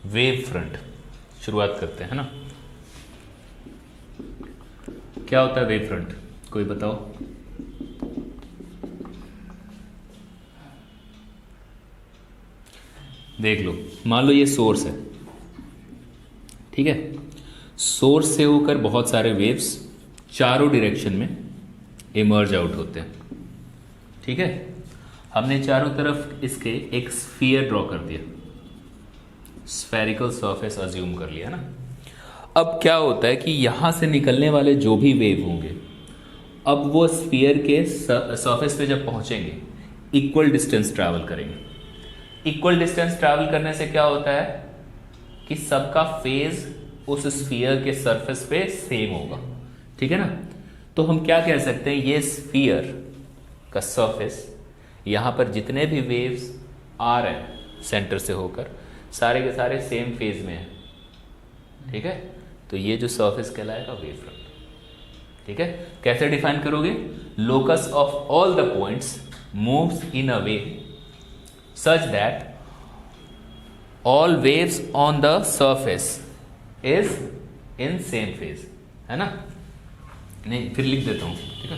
Wave front शुरुआत करते हैं ना। क्या होता है वेव फ्रंट, कोई बताओ। देख लो, मान लो ये सोर्स है, ठीक है। सोर्स से होकर बहुत सारे वेव्स चारों डायरेक्शन में इमर्ज आउट होते हैं, ठीक है। हमने चारों तरफ इसके एक स्फीयर ड्रॉ कर दिया, स्फेरिकल सरफेस अज्यूम कर लिया ना। अब क्या होता है कि यहां से निकलने वाले जो भी वेव होंगे, अब वो स्फीयर के सरफेस पे जब पहुंचेंगे इक्वल डिस्टेंस ट्रैवल करेंगे। इक्वल डिस्टेंस ट्रैवल करने से क्या होता है कि सबका फेज उस स्फीयर के सरफेस पे सेम होगा, ठीक है ना। तो हम क्या कह सकते हैं, ये स्फीयर का सरफेस, यहां पर जितने भी वेव्स आ रहे हैं सेंटर से होकर, सारे के सारे सेम फेज में हैं, ठीक है। तो ये जो सरफेस कहलाएगा वेव फ्रंट, ठीक है। कैसे डिफाइन करोगे, locus of all the points moves in a way such that all waves on the surface is in same phase, है ना। नहीं, फिर लिख देता हूं, ठीक है।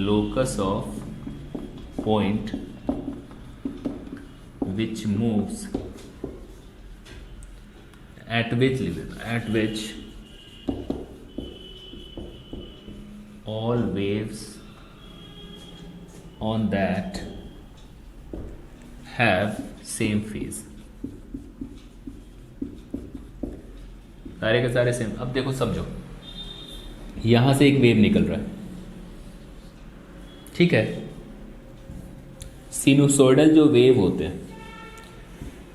locus of point which moves at which, लिख देता हूं, at which all waves on that have same phase, सारे के सारे सेम। अब देखो, समझो, यहां से एक वेव निकल रहा है, ठीक है। सिनुसोइडल जो वेव होते हैं,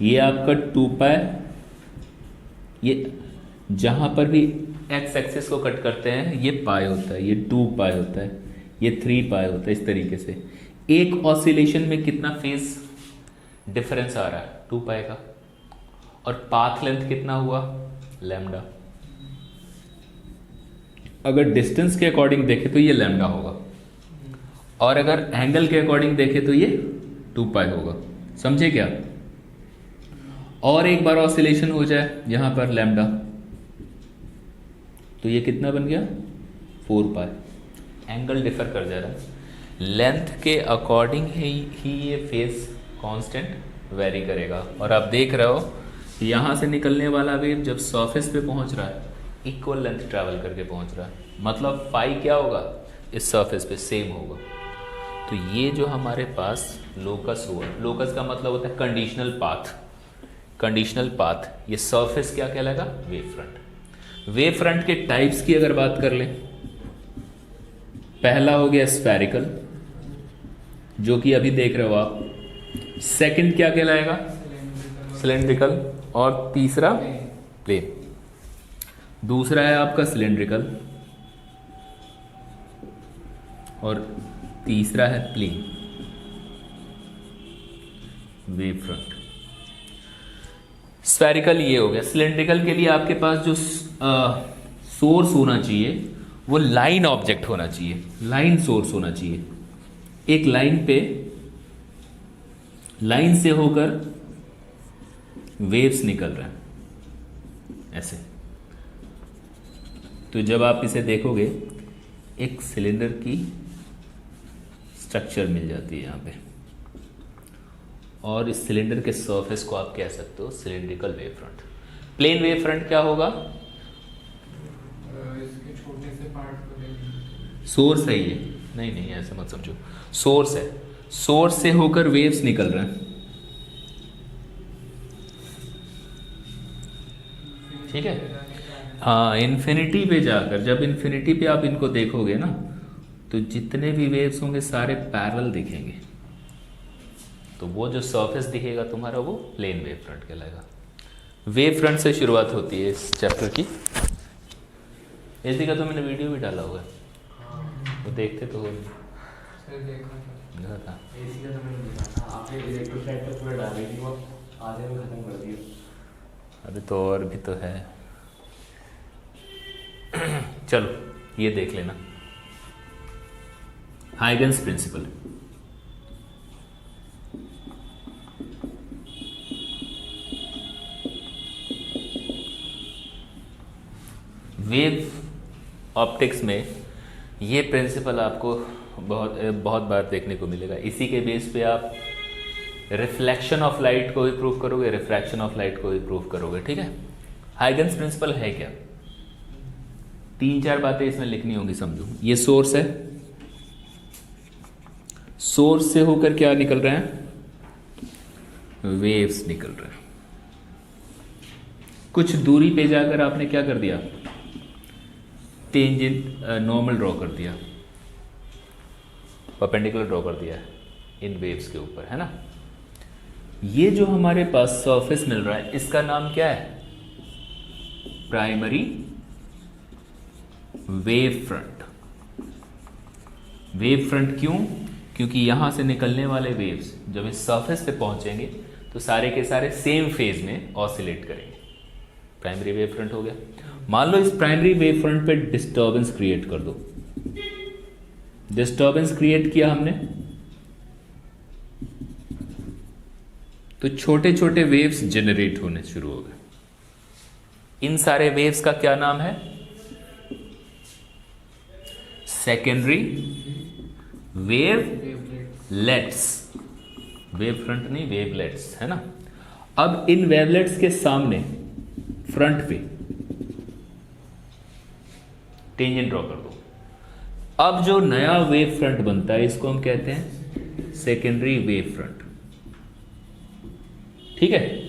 ये आपका 2 पाई, ये जहां पर भी एक्स एक्सिस को कट करते हैं ये पाई होता है, ये 2 पाई होता है, ये 3 पाई होता है। इस तरीके से एक ऑसिलेशन में कितना फेज डिफरेंस आ रहा है, 2 पाई का। और पाथ लेंथ कितना हुआ, लैम्डा। अगर डिस्टेंस के अकॉर्डिंग देखे तो ये लैम्डा होगा, और अगर एंगल के अकॉर्डिंग देखे तो ये 2 पाई होगा। समझे क्या। और एक बार ऑसिलेशन हो जाए यहां पर लैम्डा, तो ये कितना बन गया, 4 पाई। एंगल डिफर कर जा रहा है, लेंथ के अकॉर्डिंग ही ये फेज कांस्टेंट वेरी करेगा। और आप देख रहे हो यहां से निकलने वाला वेव जब सरफेस पे पहुंच रहा है इक्वल लेंथ ट्रैवल करके पहुंच रहा है, मतलब फाई क्या होगा, इस सरफेस पे सेम होगा। तो ये जो हमारे पास लोकस हुआ, लोकस का मतलब होता है कंडीशनल पाथ। कंडीशनल पाथ, ये सरफेस क्या कहलाएगा, वेव फ्रंट। वेव फ्रंट के टाइप्स की अगर बात कर लें, पहला हो गया स्फेरिकल, जो कि अभी देख रहे हो आप। सेकंड क्या कहलाएगा, सिलेंड्रिकल, और तीसरा प्लेन। दूसरा है आपका सिलेंड्रिकल, और तीसरा है प्लेन वेव फ्रंट। स्फेरिकल ये हो गया। सिलेंड्रिकल के लिए आपके पास जो सोर्स होना चाहिए वो लाइन ऑब्जेक्ट होना चाहिए, लाइन सोर्स होना चाहिए। एक लाइन पे, लाइन से होकर वेव्स निकल रहे हैं ऐसे। तो जब आप इसे देखोगे एक सिलेंडर की स्ट्रक्चर मिल जाती है यहां पे, और इस सिलेंडर के सरफेस को आप कह सकते हो cylindrical wave front. Plane wave front क्या होगा, इसके छोटे से पार्ट को सोर्स है ये, नहीं नहीं ऐसे मत समझो, सोर्स है, सोर्स से होकर वेव्स निकल रहे हैं, ठीक है। हाँ, इन्फिनिटी पे जाकर, जब इन्फिनिटी पे आप इनको देखोगे ना, तो जितने भी वेव्स होंगे सारे पैरेलल दिखेंगे। तो वो जो सरफेस दिखेगा तुम्हारा वो प्लेन वेव फ्रंट कहलाएगा। वेव फ्रंट से शुरुआत होती है इस चैप्टर की। ऐसी का तो मैंने वीडियो भी डाला हुआ है, वो देखते तो हो देखा था। एसी का तो मैंने देखा था, आपने इलेक्ट्रोसाइड पर पूरा डाल रही थी, वो आधे में खत्म कर दिया। अभी तो और भी तो है। चलो ये देख लेना, हाइगन्स प्रिंसिपल। वेव ऑप्टिक्स में ये प्रिंसिपल आपको बहुत बार देखने को मिलेगा। इसी के बेस पे आप रिफ्लेक्शन ऑफ लाइट को भी प्रूव करोगे, रिफ्रैक्शन ऑफ लाइट को भी प्रूव करोगे। ठीक है, हाइगन्स प्रिंसिपल है क्या? 3-4 बातें इसमें लिखनी होंगी, समझो। ये सोर्स है, सोर्स से होकर क्या निकल रहे हैं? वेव्स निकल रहे हैं। कुछ दूरी पे जाकर आपने क्या कर दिया? टेंजेंट नॉर्मल ड्रॉ कर दिया, परपेंडिकुलर ड्रॉ कर दिया इन वेव्स के ऊपर, है ना। ये जो हमारे पास सरफेस मिल रहा है इसका नाम क्या है? Primary wave front. Wave front क्यों? क्योंकि यहां से निकलने वाले वेव्स जब इस सरफेस पे पहुंचेंगे तो सारे के सारे सेम फेज में ऑसिलेट करेंगे। प्राइमरी वेव फ्रंट हो गया। मान लो इस प्राइमरी वेव फ्रंट पे डिस्टर्बेंस क्रिएट कर दो। डिस्टर्बेंस क्रिएट किया हमने तो छोटे छोटे वेव्स जनरेट होने शुरू हो गए। इन सारे वेव्स का क्या नाम है? Secondary wavelets. वेव फ्रंट नहीं, वेवलेट्स, है ना। अब इन वेवलेट्स के सामने फ्रंट पे टेंजेंट ड्रॉ कर दो। अब जो नया वेव फ्रंट बनता है इसको हम कहते हैं सेकेंडरी वेव फ्रंट। ठीक है,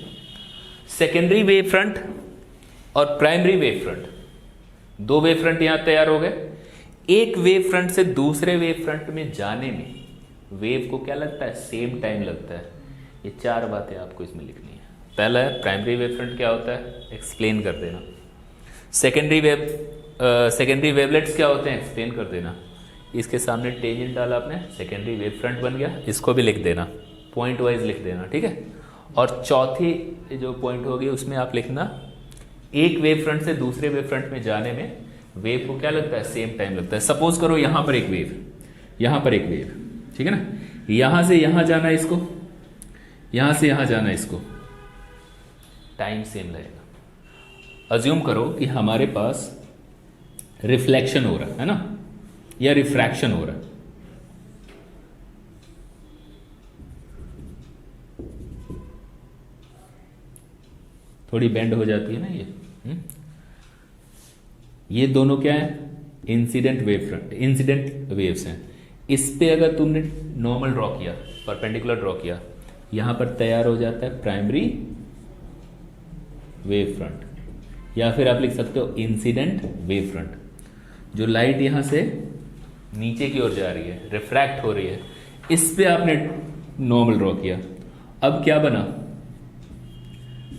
सेकेंडरी वेव फ्रंट और प्राइमरी वेव फ्रंट, दो वेव फ्रंट यहां तैयार हो गए। एक वेव फ्रंट से दूसरे वेव फ्रंट में जाने में वेव को क्या लगता है? सेम टाइम लगता है। ये 4 बातें आपको इसमें लिखनी है। पहला है प्राइमरी वेव फ्रंट क्या होता है, एक्सप्लेन कर देना। सेकेंडरी वेवलेट्स क्या होते हैं, एक्सप्लेन कर देना। इसके सामने टेंजेंट डाला आपने, सेकेंडरी वेव फ्रंट बन गया, इसको भी लिख देना, पॉइंट वाइज लिख देना। ठीक है, और चौथी जो पॉइंट होगी उसमें आप लिखना एक वेव फ्रंट से दूसरे वेव फ्रंट में जाने में वेव को क्या लगता है? सेम टाइम लगता है। सपोज करो यहां पर एक वेव, यहां पर एक वेव, ठीक है ना, यहां से यहां जाना इसको, यहां से यहां जाना इसको, टाइम सेम लगेगा। अज्यूम करो कि हमारे पास रिफ्लेक्शन हो रहा है ना, या रिफ्रैक्शन हो रहा है। थोड़ी बेंड हो जाती है ना ये दोनों क्या है? Incident wave front, incident waves हैं। इस पे अगर तुमने नॉर्मल ड्रॉ किया, परपेंडिकुलर ड्रॉ किया, यहां पर तैयार हो जाता है प्राइमरी वेव फ्रंट, या फिर आप लिख सकते हो इंसिडेंट वेव फ्रंट। जो लाइट यहां से नीचे की ओर जा रही है, रिफ्रैक्ट हो रही है, इस पे आपने नॉर्मल ड्रॉ किया। अब क्या बना?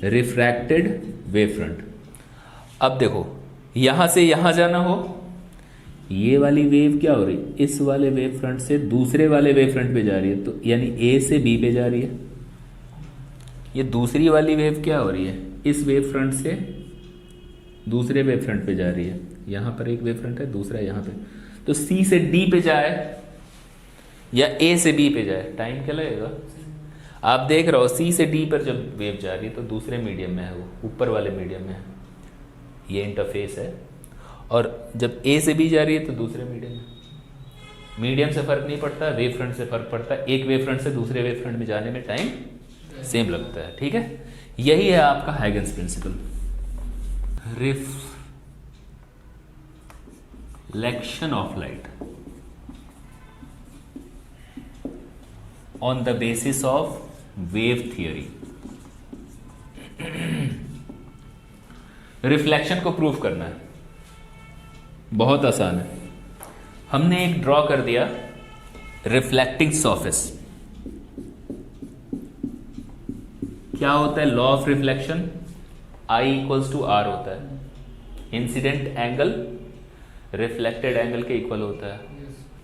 Refracted wave front. अब देखो यहां से यहां जाना हो, ये वाली वेव क्या हो रही? इस वाले वेव फ्रंट से दूसरे वाले वेव फ्रंट पे जा रही है, तो यानी ए से बी पे जा रही है। ये दूसरी वाली वेव क्या हो रही है? इस वेव फ्रंट से दूसरे वेव फ्रंट पे जा रही है। यहां पर एक वेव फ्रंट है, दूसरा यहां पे, तो सी से डी पे जाए या ए से बी पे जाए, टाइम क्या लगेगा? आप देख रहे हो सी से डी पर जब वेव जा रही है तो दूसरे मीडियम में है, वो ऊपर वाले मीडियम में है, ये इंटरफेस है। और जब ए से बी जा रही है तो दूसरे मीडियम में। मीडियम से फर्क नहीं पड़ता, वेव फ्रंट से फर्क पड़ता है। एक वेव फ्रंट से दूसरे वेव फ्रंट में जाने में टाइम सेम लगता है। ठीक है, यही है आपका Huygens principle. Reflection of light on the basis of wave theory. Reflection को प्रूव करना है, बहुत आसान है। हमने एक ड्रॉ कर दिया रिफ्लेक्टिंग सरफेस। क्या होता है law of reflection? I equals to R होता है। इंसिडेंट एंगल रिफ्लेक्टेड एंगल के इक्वल होता है।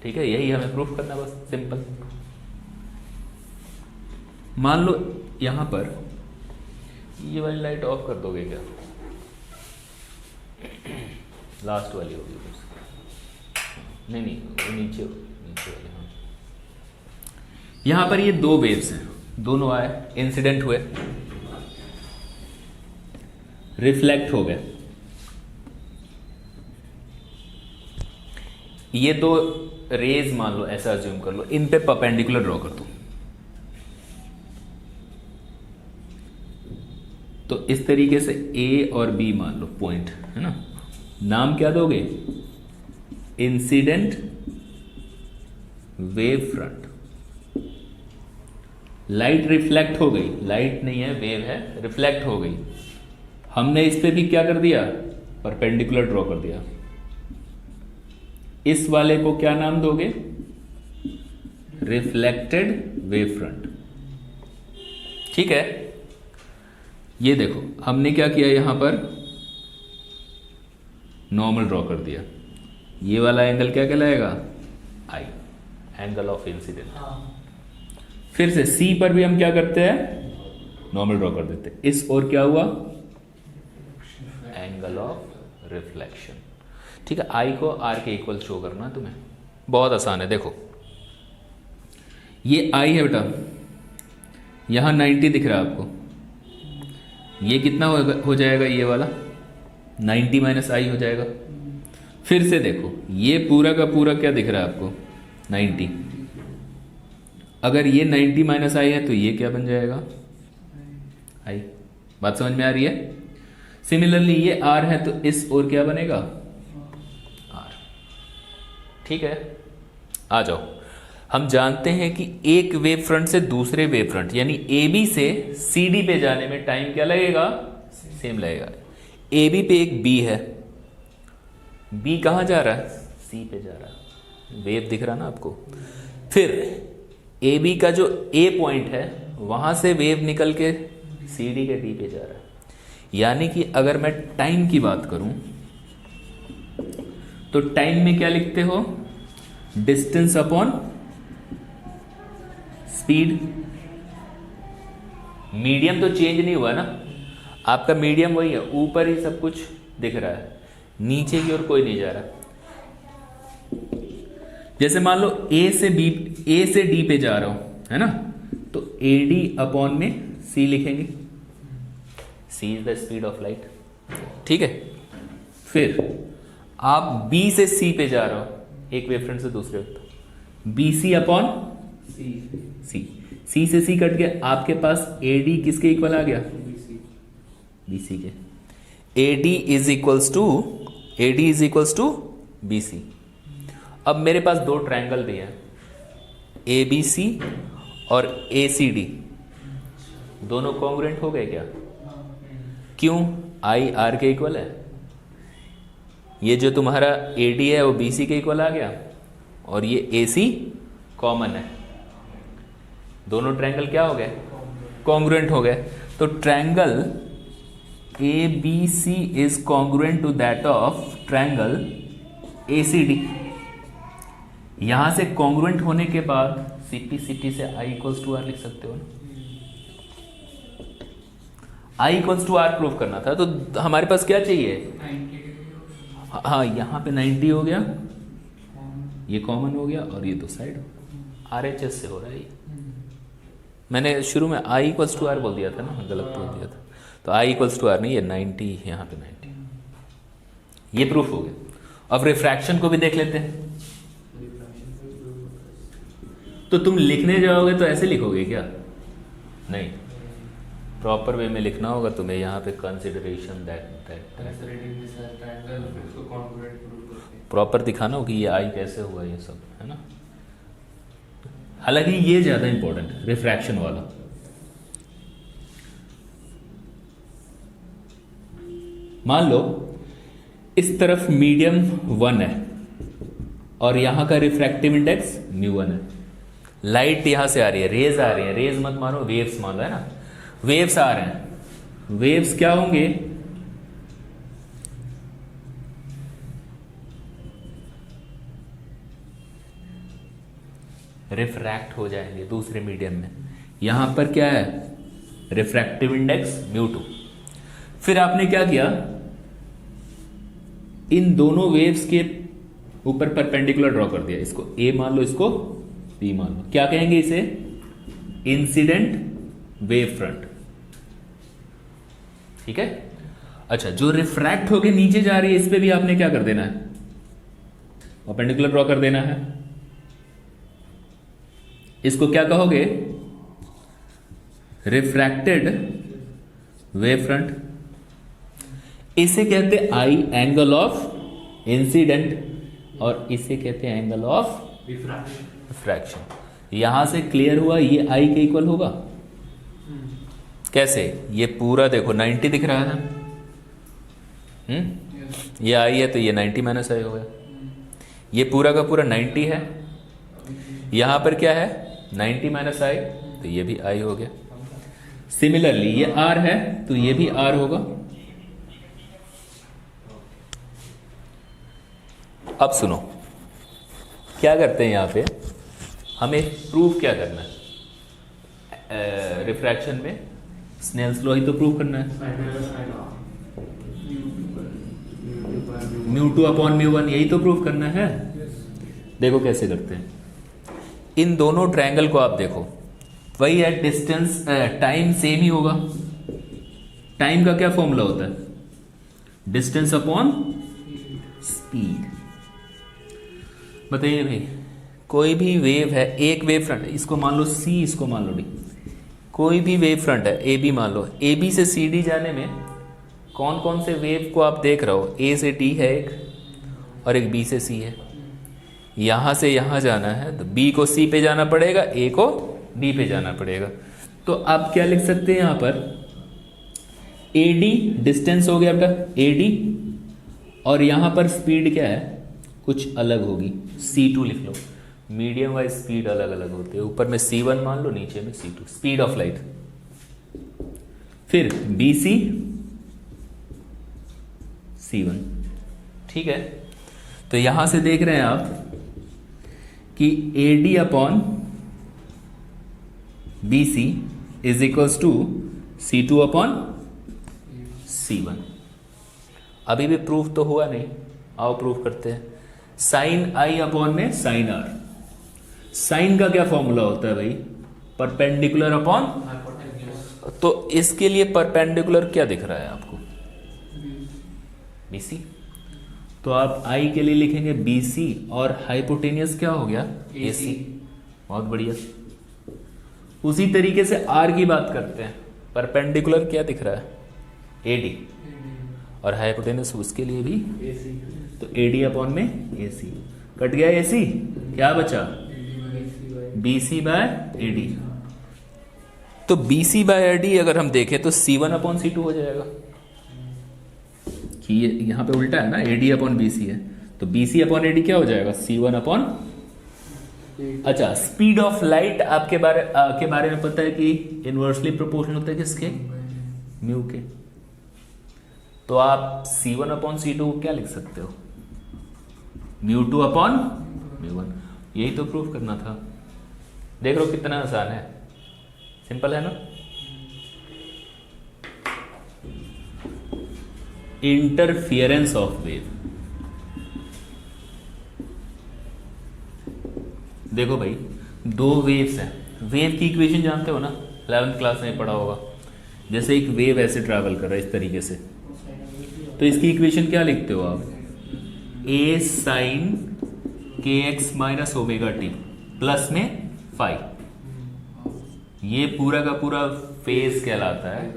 ठीक है, यही हमें प्रूफ करना, बस सिंपल। मान लो यहां पर ये वाली लाइट ऑफ कर दोगे क्या? लास्ट वाली होगी नहीं, वो नीचे वाली। हाँ, यहां पर ये दो वेव्स हैं, दोनों आए, इंसिडेंट हुए, रिफ्लेक्ट हो गए। ये दो रेज मान लो, ऐसा अज्यूम कर लो, इन पे परपेंडिकुलर ड्रॉ कर दो। तो इस तरीके से ए और बी मान लो पॉइंट है ना, नाम क्या दोगे? Incident wave front. Light reflect हो गई, लाइट नहीं है वेव है, रिफ्लेक्ट हो गई, हमने इस पे भी क्या कर दिया? परपेंडिकुलर ड्रॉ कर दिया। इस वाले को क्या नाम दोगे? Reflected wave front. ठीक है, ये देखो हमने क्या किया, यहां पर नॉर्मल ड्रॉ कर दिया। ये वाला एंगल क्या कहलाएगा? आई, एंगल ऑफ इंसिडेंट। फिर से सी पर भी हम क्या करते हैं? नॉर्मल ड्रॉ कर देते हैं। इस और क्या हुआ? Angle of reflection. ठीक है, आई को आर के इक्वल शो करना है तुम्हें, बहुत आसान है। देखो ये आई है बेटा, यहां 90 दिख रहा है आपको, ये कितना हो जाएगा? ये वाला 90 माइनस आई हो जाएगा। फिर से देखो ये पूरा का पूरा क्या दिख रहा है आपको? 90। अगर ये 90 माइनस आई है तो ये क्या बन जाएगा? आई। बात समझ में आ रही है? सिमिलरली ये आर है तो इस और क्या बनेगा? आर। ठीक है, आ जाओ। हम जानते हैं कि एक वेव फ्रंट से दूसरे वेव फ्रंट यानी ए बी से सी डी पे जाने में टाइम क्या लगेगा? सेम लगेगा। ए बी पे एक बी है, बी कहां जा रहा है? सी पे जा रहा है, वेव दिख रहा ना आपको। फिर ए बी का जो ए पॉइंट है वहां से वेव निकल के सी डी के डी पे जा रहा है। यानी कि अगर मैं टाइम की बात करूं तो टाइम में क्या लिखते हो? Distance upon speed. मीडियम तो चेंज नहीं हुआ ना, आपका मीडियम वही है, ऊपर ही सब कुछ दिख रहा है, नीचे की ओर कोई नहीं जा रहा। जैसे मान लो ए से डी पे जा रहा हूं है ना, तो ए डी अपॉन में सी लिखेंगे। C is the speed of light. ठीक है, फिर आप बी से सी पे जा रहे हो, एक वेवफ्रंट से दूसरे, बी सी अपॉन सी से सी कट गया, आपके पास ए डी किसके इक्वल आ गया? बी सी के। A D is equals to B C. अब मेरे पास दो ट्रायंगल भी हैं, ए बी सी और ए सी डी, दोनों कॉन्ग्रुएंट हो गए क्या? क्यों? आई आर के इक्वल है। ये जो तुम्हारा ए डी है वो बी सी के इक्वल आ गया, और ये ए सी कॉमन है। दोनों ट्रायंगल क्या हो गए? कॉन्ग्रुएंट हो गए। तो triangle A B C is congruent to that of triangle A C D. यहां से कॉन्ग्रुएंट होने के बाद सीपी से आई इक्वल्स टू आर लिख सकते हो ना। I equals to are prove करना था, तो हमारे पास क्या चाहिए? 90 हाँ, यहां पे 90 हो गया, ये कॉमन हो गया, और ये दो साइड आर एच एस से हो रहा है। मैंने शुरू में आई इक्वल्स टू आर बोल दिया था ना, गलत बोल दिया था। तो आई इक्वल्स टू आर नहीं, ये 90 यहाँ पे 90, ये प्रूफ हो गया। अब रिफ्रैक्शन को भी देख लेते हैं। तो तुम लिखने जाओगे तो ऐसे लिखोगे क्या? नहीं, प्रॉपर वे में लिखना होगा तुम्हें। यहाँ पे कंसिडरेशन दैट प्रॉपर दिखाना हो कि ये आई कैसे हुआ, ये सब है ना। हालांकि ये ज्यादा इंपॉर्टेंट है, रिफ्रैक्शन वाला। मान लो इस तरफ मीडियम 1 है और यहां का रिफ्रैक्टिव इंडेक्स μ1 है। लाइट यहां से आ रही है, रेज आ रही है, रेज मत मानो, वेव्स मान लो, है ना। वेव्स आ रहे हैं, वेव्स क्या होंगे? रिफ्रैक्ट हो जाएंगे दूसरे मीडियम में। यहां पर क्या है? Refractive index μ2। फिर आपने क्या किया? इन दोनों वेव्स के ऊपर परपेंडिकुलर ड्रॉ कर दिया। इसको ए मान लो, इसको बी मान लो। क्या कहेंगे इसे? Incident wave front. ठीक है। अच्छा, जो रिफ्रैक्ट होके नीचे जा रही है, इस पे भी आपने क्या कर देना है? परपेंडिकुलर ड्रॉ कर देना है। इसको क्या कहोगे? Refracted wave front. इसे कहते हैं आई एंगल ऑफ इंसिडेंट और इसे कहते हैं एंगल ऑफ रिफ्रैक्शन। यहां से क्लियर हुआ ये आई के इक्वल होगा। कैसे? ये पूरा देखो 90 दिख रहा है। ये आई है तो ये 90 माइनस आई हो गया। ये पूरा का पूरा 90 है। यहां पर क्या है? 90 माइनस आई तो ये भी आई हो गया। सिमिलरली ये आर है तो ये भी आर होगा। अब सुनो क्या करते हैं यहां पे, हमें प्रूव क्या करना है? रिफ्रैक्शन में स्नेल्स लॉ ही तो प्रूव करना है। म्यू 2 अपॉन म्यू 1 यही तो प्रूव करना है। देखो कैसे करते हैं। इन दोनों ट्रायंगल को आप देखो, वही है डिस्टेंस, टाइम सेम ही होगा। टाइम का क्या फॉर्मूला होता है? Distance upon speed. बताइए भाई, कोई भी वेव है, एक वेव फ्रंट, इसको मान लो सी, इसको मान लो डी। कोई भी वेव फ्रंट है ए बी मान लो, ए बी से सी डी जाने में कौन कौन से वेव को आप देख रहे हो? ए से डी है एक और एक बी से सी है। यहां से यहां जाना है तो बी को सी पे जाना पड़ेगा, ए को डी पे जाना पड़ेगा। तो आप क्या लिख सकते हैं यहां पर? ए डी डिस्टेंस हो गया आपका ए डी, और यहां पर स्पीड क्या है? कुछ अलग होगी, C2 लिख लो। मीडियम वाइज स्पीड अलग अलग होते हैं। ऊपर में C1 मान लो, नीचे में C2, स्पीड ऑफ लाइट। फिर BC C1, ठीक है। तो यहां से देख रहे हैं आप कि AD upon BC is equals to C2 upon C1। अभी भी प्रूफ तो हुआ नहीं, आओ प्रूफ करते हैं। साइन आई अपॉन में साइन आर। साइन का क्या फॉर्मूला होता है भाई? Perpendicular upon. तो इसके लिए परपेंडिकुलर क्या दिख रहा है आपको? BC। तो आप आई के लिए लिखेंगे BC और हाइपोटेनियस क्या हो गया? AC। बहुत बढ़िया। उसी तरीके से आर की बात करते हैं। परपेंडिकुलर क्या दिख रहा है? AD और हाइपोटेनस उसके लिए भी AC। तो AD अपॉन में AC। कट गया AC, क्या बचा? BC by AD। तो BC बाय AD अगर हम देखें तो C1 अपॉन C2 हो जाएगा। कि यहां पे उल्टा है ना, AD अपॉन BC है तो BC अपॉन AD क्या हो जाएगा? C1 upon. अच्छा, स्पीड ऑफ लाइट आपके बारे में पता है कि इनवर्सली प्रोपोर्शनल होता है किसके? म्यू के। तो आप C1 अपॉन C2 क्या लिख सकते हो? Mu 2 upon mu 1। यही तो प्रूफ करना था। देख लो कितना आसान है, सिंपल है ना। Interference of wave. देखो भाई, दो वेव्स हैं। वेव की इक्वेशन जानते हो ना, 11th क्लास में पढ़ा होगा। जैसे एक वेव ऐसे ट्रैवल कर रहा है इस तरीके से, तो इसकी इक्वेशन क्या लिखते हो आप? ए साइन के x minus omega T plus में फाइव। ये पूरा का पूरा फेज कहलाता है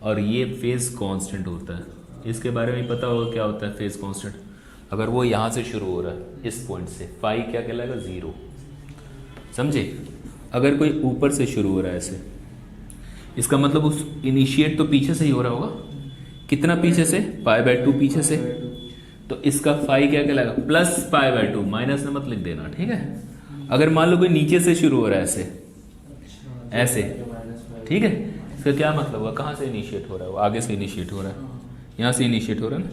और ये फेज कांस्टेंट होता है। इसके बारे में पता होगा क्या होता है फेज कांस्टेंट। अगर वो यहां से शुरू हो रहा है इस पॉइंट से, फाइव क्या कहलाएगा? 0। समझे? अगर कोई ऊपर से शुरू हो रहा है ऐसे, इसका मतलब उस इनिशिएट तो पीछे से ही हो रहा होगा। कितना पीछे से? π/2 पीछे से। तो इसका फाई क्या कहलाएगा? प्लस π/2। माइनस में मत लिख देना, ठीक है। अगर मान लो कोई नीचे से शुरू हो रहा है ऐसे ऐसे, ठीक है, इसका क्या मतलब हुआ? कहाँ से इनिशिएट हो रहा है? वो आगे से इनिशिएट हो रहा है, यहाँ से इनिशिएट हो रहा है ना,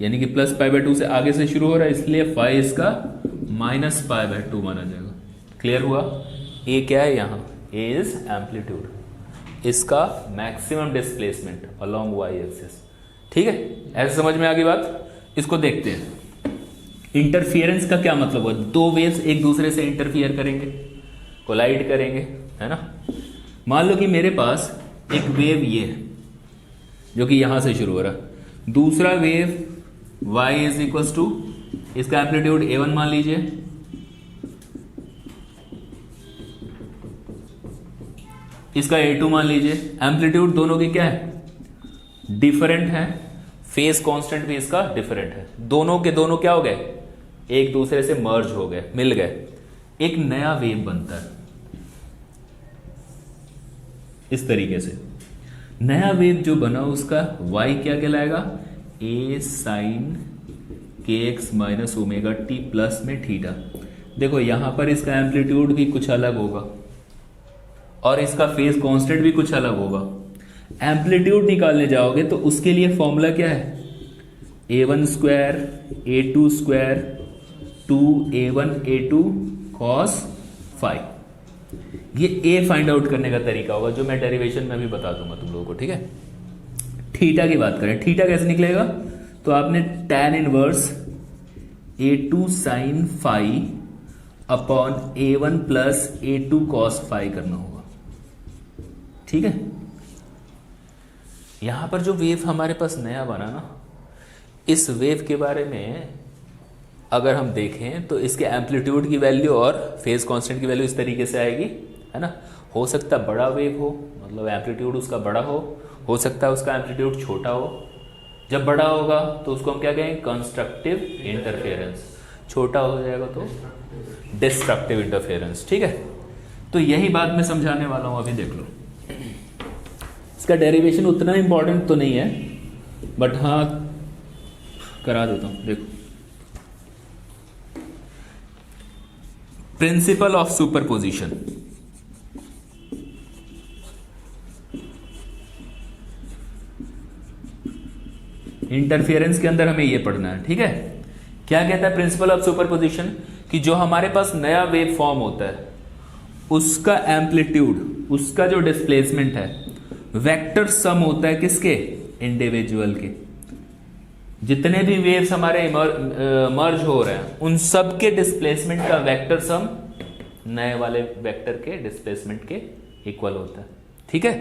यानी कि प्लस π/2 से आगे से शुरू हो रहा है, इसलिए फाई इसका माइनस π/2 माना जाएगा। क्लियर हुआ? ए क्या है यहाँ? ए इज एम्पलीट्यूड, इसका maximum displacement along Y axis. ठीक है, ऐसे समझ में आ गई बात। इसको देखते हैं। इंटरफियरेंस का क्या मतलब है? दो वेव्स एक दूसरे से इंटरफियर करेंगे, कोलाइड करेंगे, है ना। मान लो कि मेरे पास एक वेव ये है जो कि यहां से शुरू हो रहा है, दूसरा wave y is equal to इसका एम्पलीट्यूड A1 मान लीजिए, इसका A2 मान लीजिए। एम्पलीट्यूड दोनों की क्या है, डिफरेंट है, फेज कांस्टेंट भी इसका डिफरेंट है, दोनों के दोनों क्या हो गए, एक दूसरे से मर्ज हो गए, मिल गए, एक नया वेव बनता है। इस तरीके से नया वेव जो बना उसका y क्या कहलाएगा, a साइन के x minus omega T plus में थीटा। देखो यहां पर इसका एम्पलीट्यूड भी कुछ अलग होगा और इसका फेज कांस्टेंट भी कुछ अलग होगा। एम्पलीट्यूड निकालने जाओगे तो उसके लिए फॉर्मूला क्या है, a1 square a2 square 2a1 a2 cos five. ये a फाइंड आउट करने का तरीका होगा जो मैं डेरिवेशन में भी बता दूंगा तुम लोगों को, ठीक है। थीटा की बात करें, थीटा कैसे निकलेगा, तो आपने tan inverse a2 sine five upon a1 plus a2 cos five करना होगा, ठीक है। यहां पर जो वेव हमारे पास नया बना ना, इस वेव के बारे में अगर हम देखें तो इसके एम्पलीट्यूड की वैल्यू और फेज कांस्टेंट की वैल्यू इस तरीके से आएगी, है ना। हो सकता है बड़ा वेव हो, मतलब एम्पलीट्यूड उसका बड़ा हो सकता है उसका एम्पलीट्यूड छोटा हो। जब बड़ा होगा तो उसको हम क्या कहेंगे, कंस्ट्रक्टिव इंटरफेरेंस, छोटा हो जाएगा तो डिस्ट्रक्टिव इंटरफेरेंस, ठीक है। तो यही बात मैं समझाने वाला हूं, अभी देख लो। इसका डेरिवेशन उतना इंपॉर्टेंट तो नहीं है, बट हाँ करा देता हूं। देखो, प्रिंसिपल ऑफ सुपरपोजिशन, इंटरफेरेंस के अंदर हमें यह पढ़ना है, ठीक है। क्या कहता है प्रिंसिपल ऑफ सुपरपोजिशन, कि जो हमारे पास नया वेव फॉर्म होता है उसका एम्पलीट्यूड, उसका जो डिस्प्लेसमेंट है, वेक्टर सम होता है किसके, इंडिविजुअल के। जितने भी वेव्स हमारे मर्ज हो रहे हैं उन सब के डिस्प्लेसमेंट का वेक्टर सम नए वाले वेक्टर के डिस्प्लेसमेंट के इक्वल होता है, ठीक है।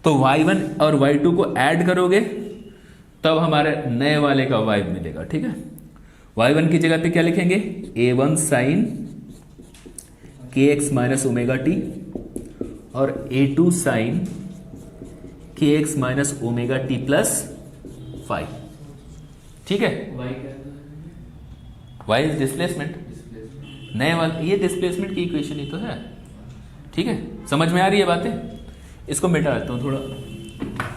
तो y1 और y2 को ऐड करोगे तब हमारे नए वाले का y मिलेगा, ठीक है। y1 की जगह पे क्या लिखेंगे, a1 साइन के एक्स माइनस ओमेगा टी और a2 साइन के x minus omega T plus five, ठीक है। y इज डिस्प्लेसमेंट, नए वाले, ये डिस्प्लेसमेंट की इक्वेशन ही तो है, ठीक है। समझ में आ रही है बातें, इसको मिटा देता हूं, थोड़ा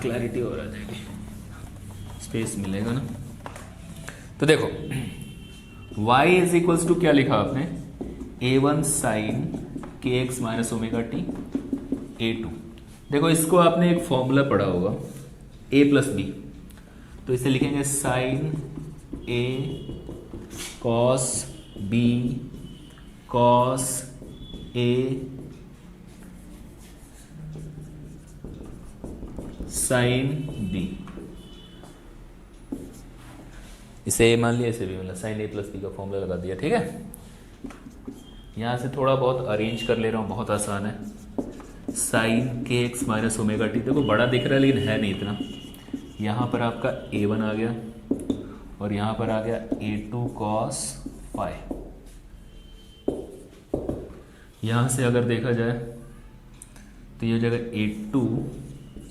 क्लैरिटी और आ जाएगी, स्पेस मिलेगा ना। तो देखो y इज इक्वल्स टू क्या लिखा आपने, a1 साइन के x minus omega T a2। देखो इसको आपने एक फॉर्मूला पढ़ा होगा a प्लस बी, तो इसे लिखेंगे sine a cos b cos a sine b। इसे मान लिया, इसे भी मतलब साइन a प्लस बी का फॉर्मूला लगा दिया, ठीक है। यहां से थोड़ा बहुत अरेंज कर ले रहा हूं, बहुत आसान है। साइन के एक्स माइनस ओमेगा टी, देखो बड़ा दिख रहा है लेकिन है नहीं इतना। यहाँ पर आपका a1 आ गया और यहाँ पर आ गया a2 cos फाइव। यहाँ से अगर देखा जाए तो ये जगह a2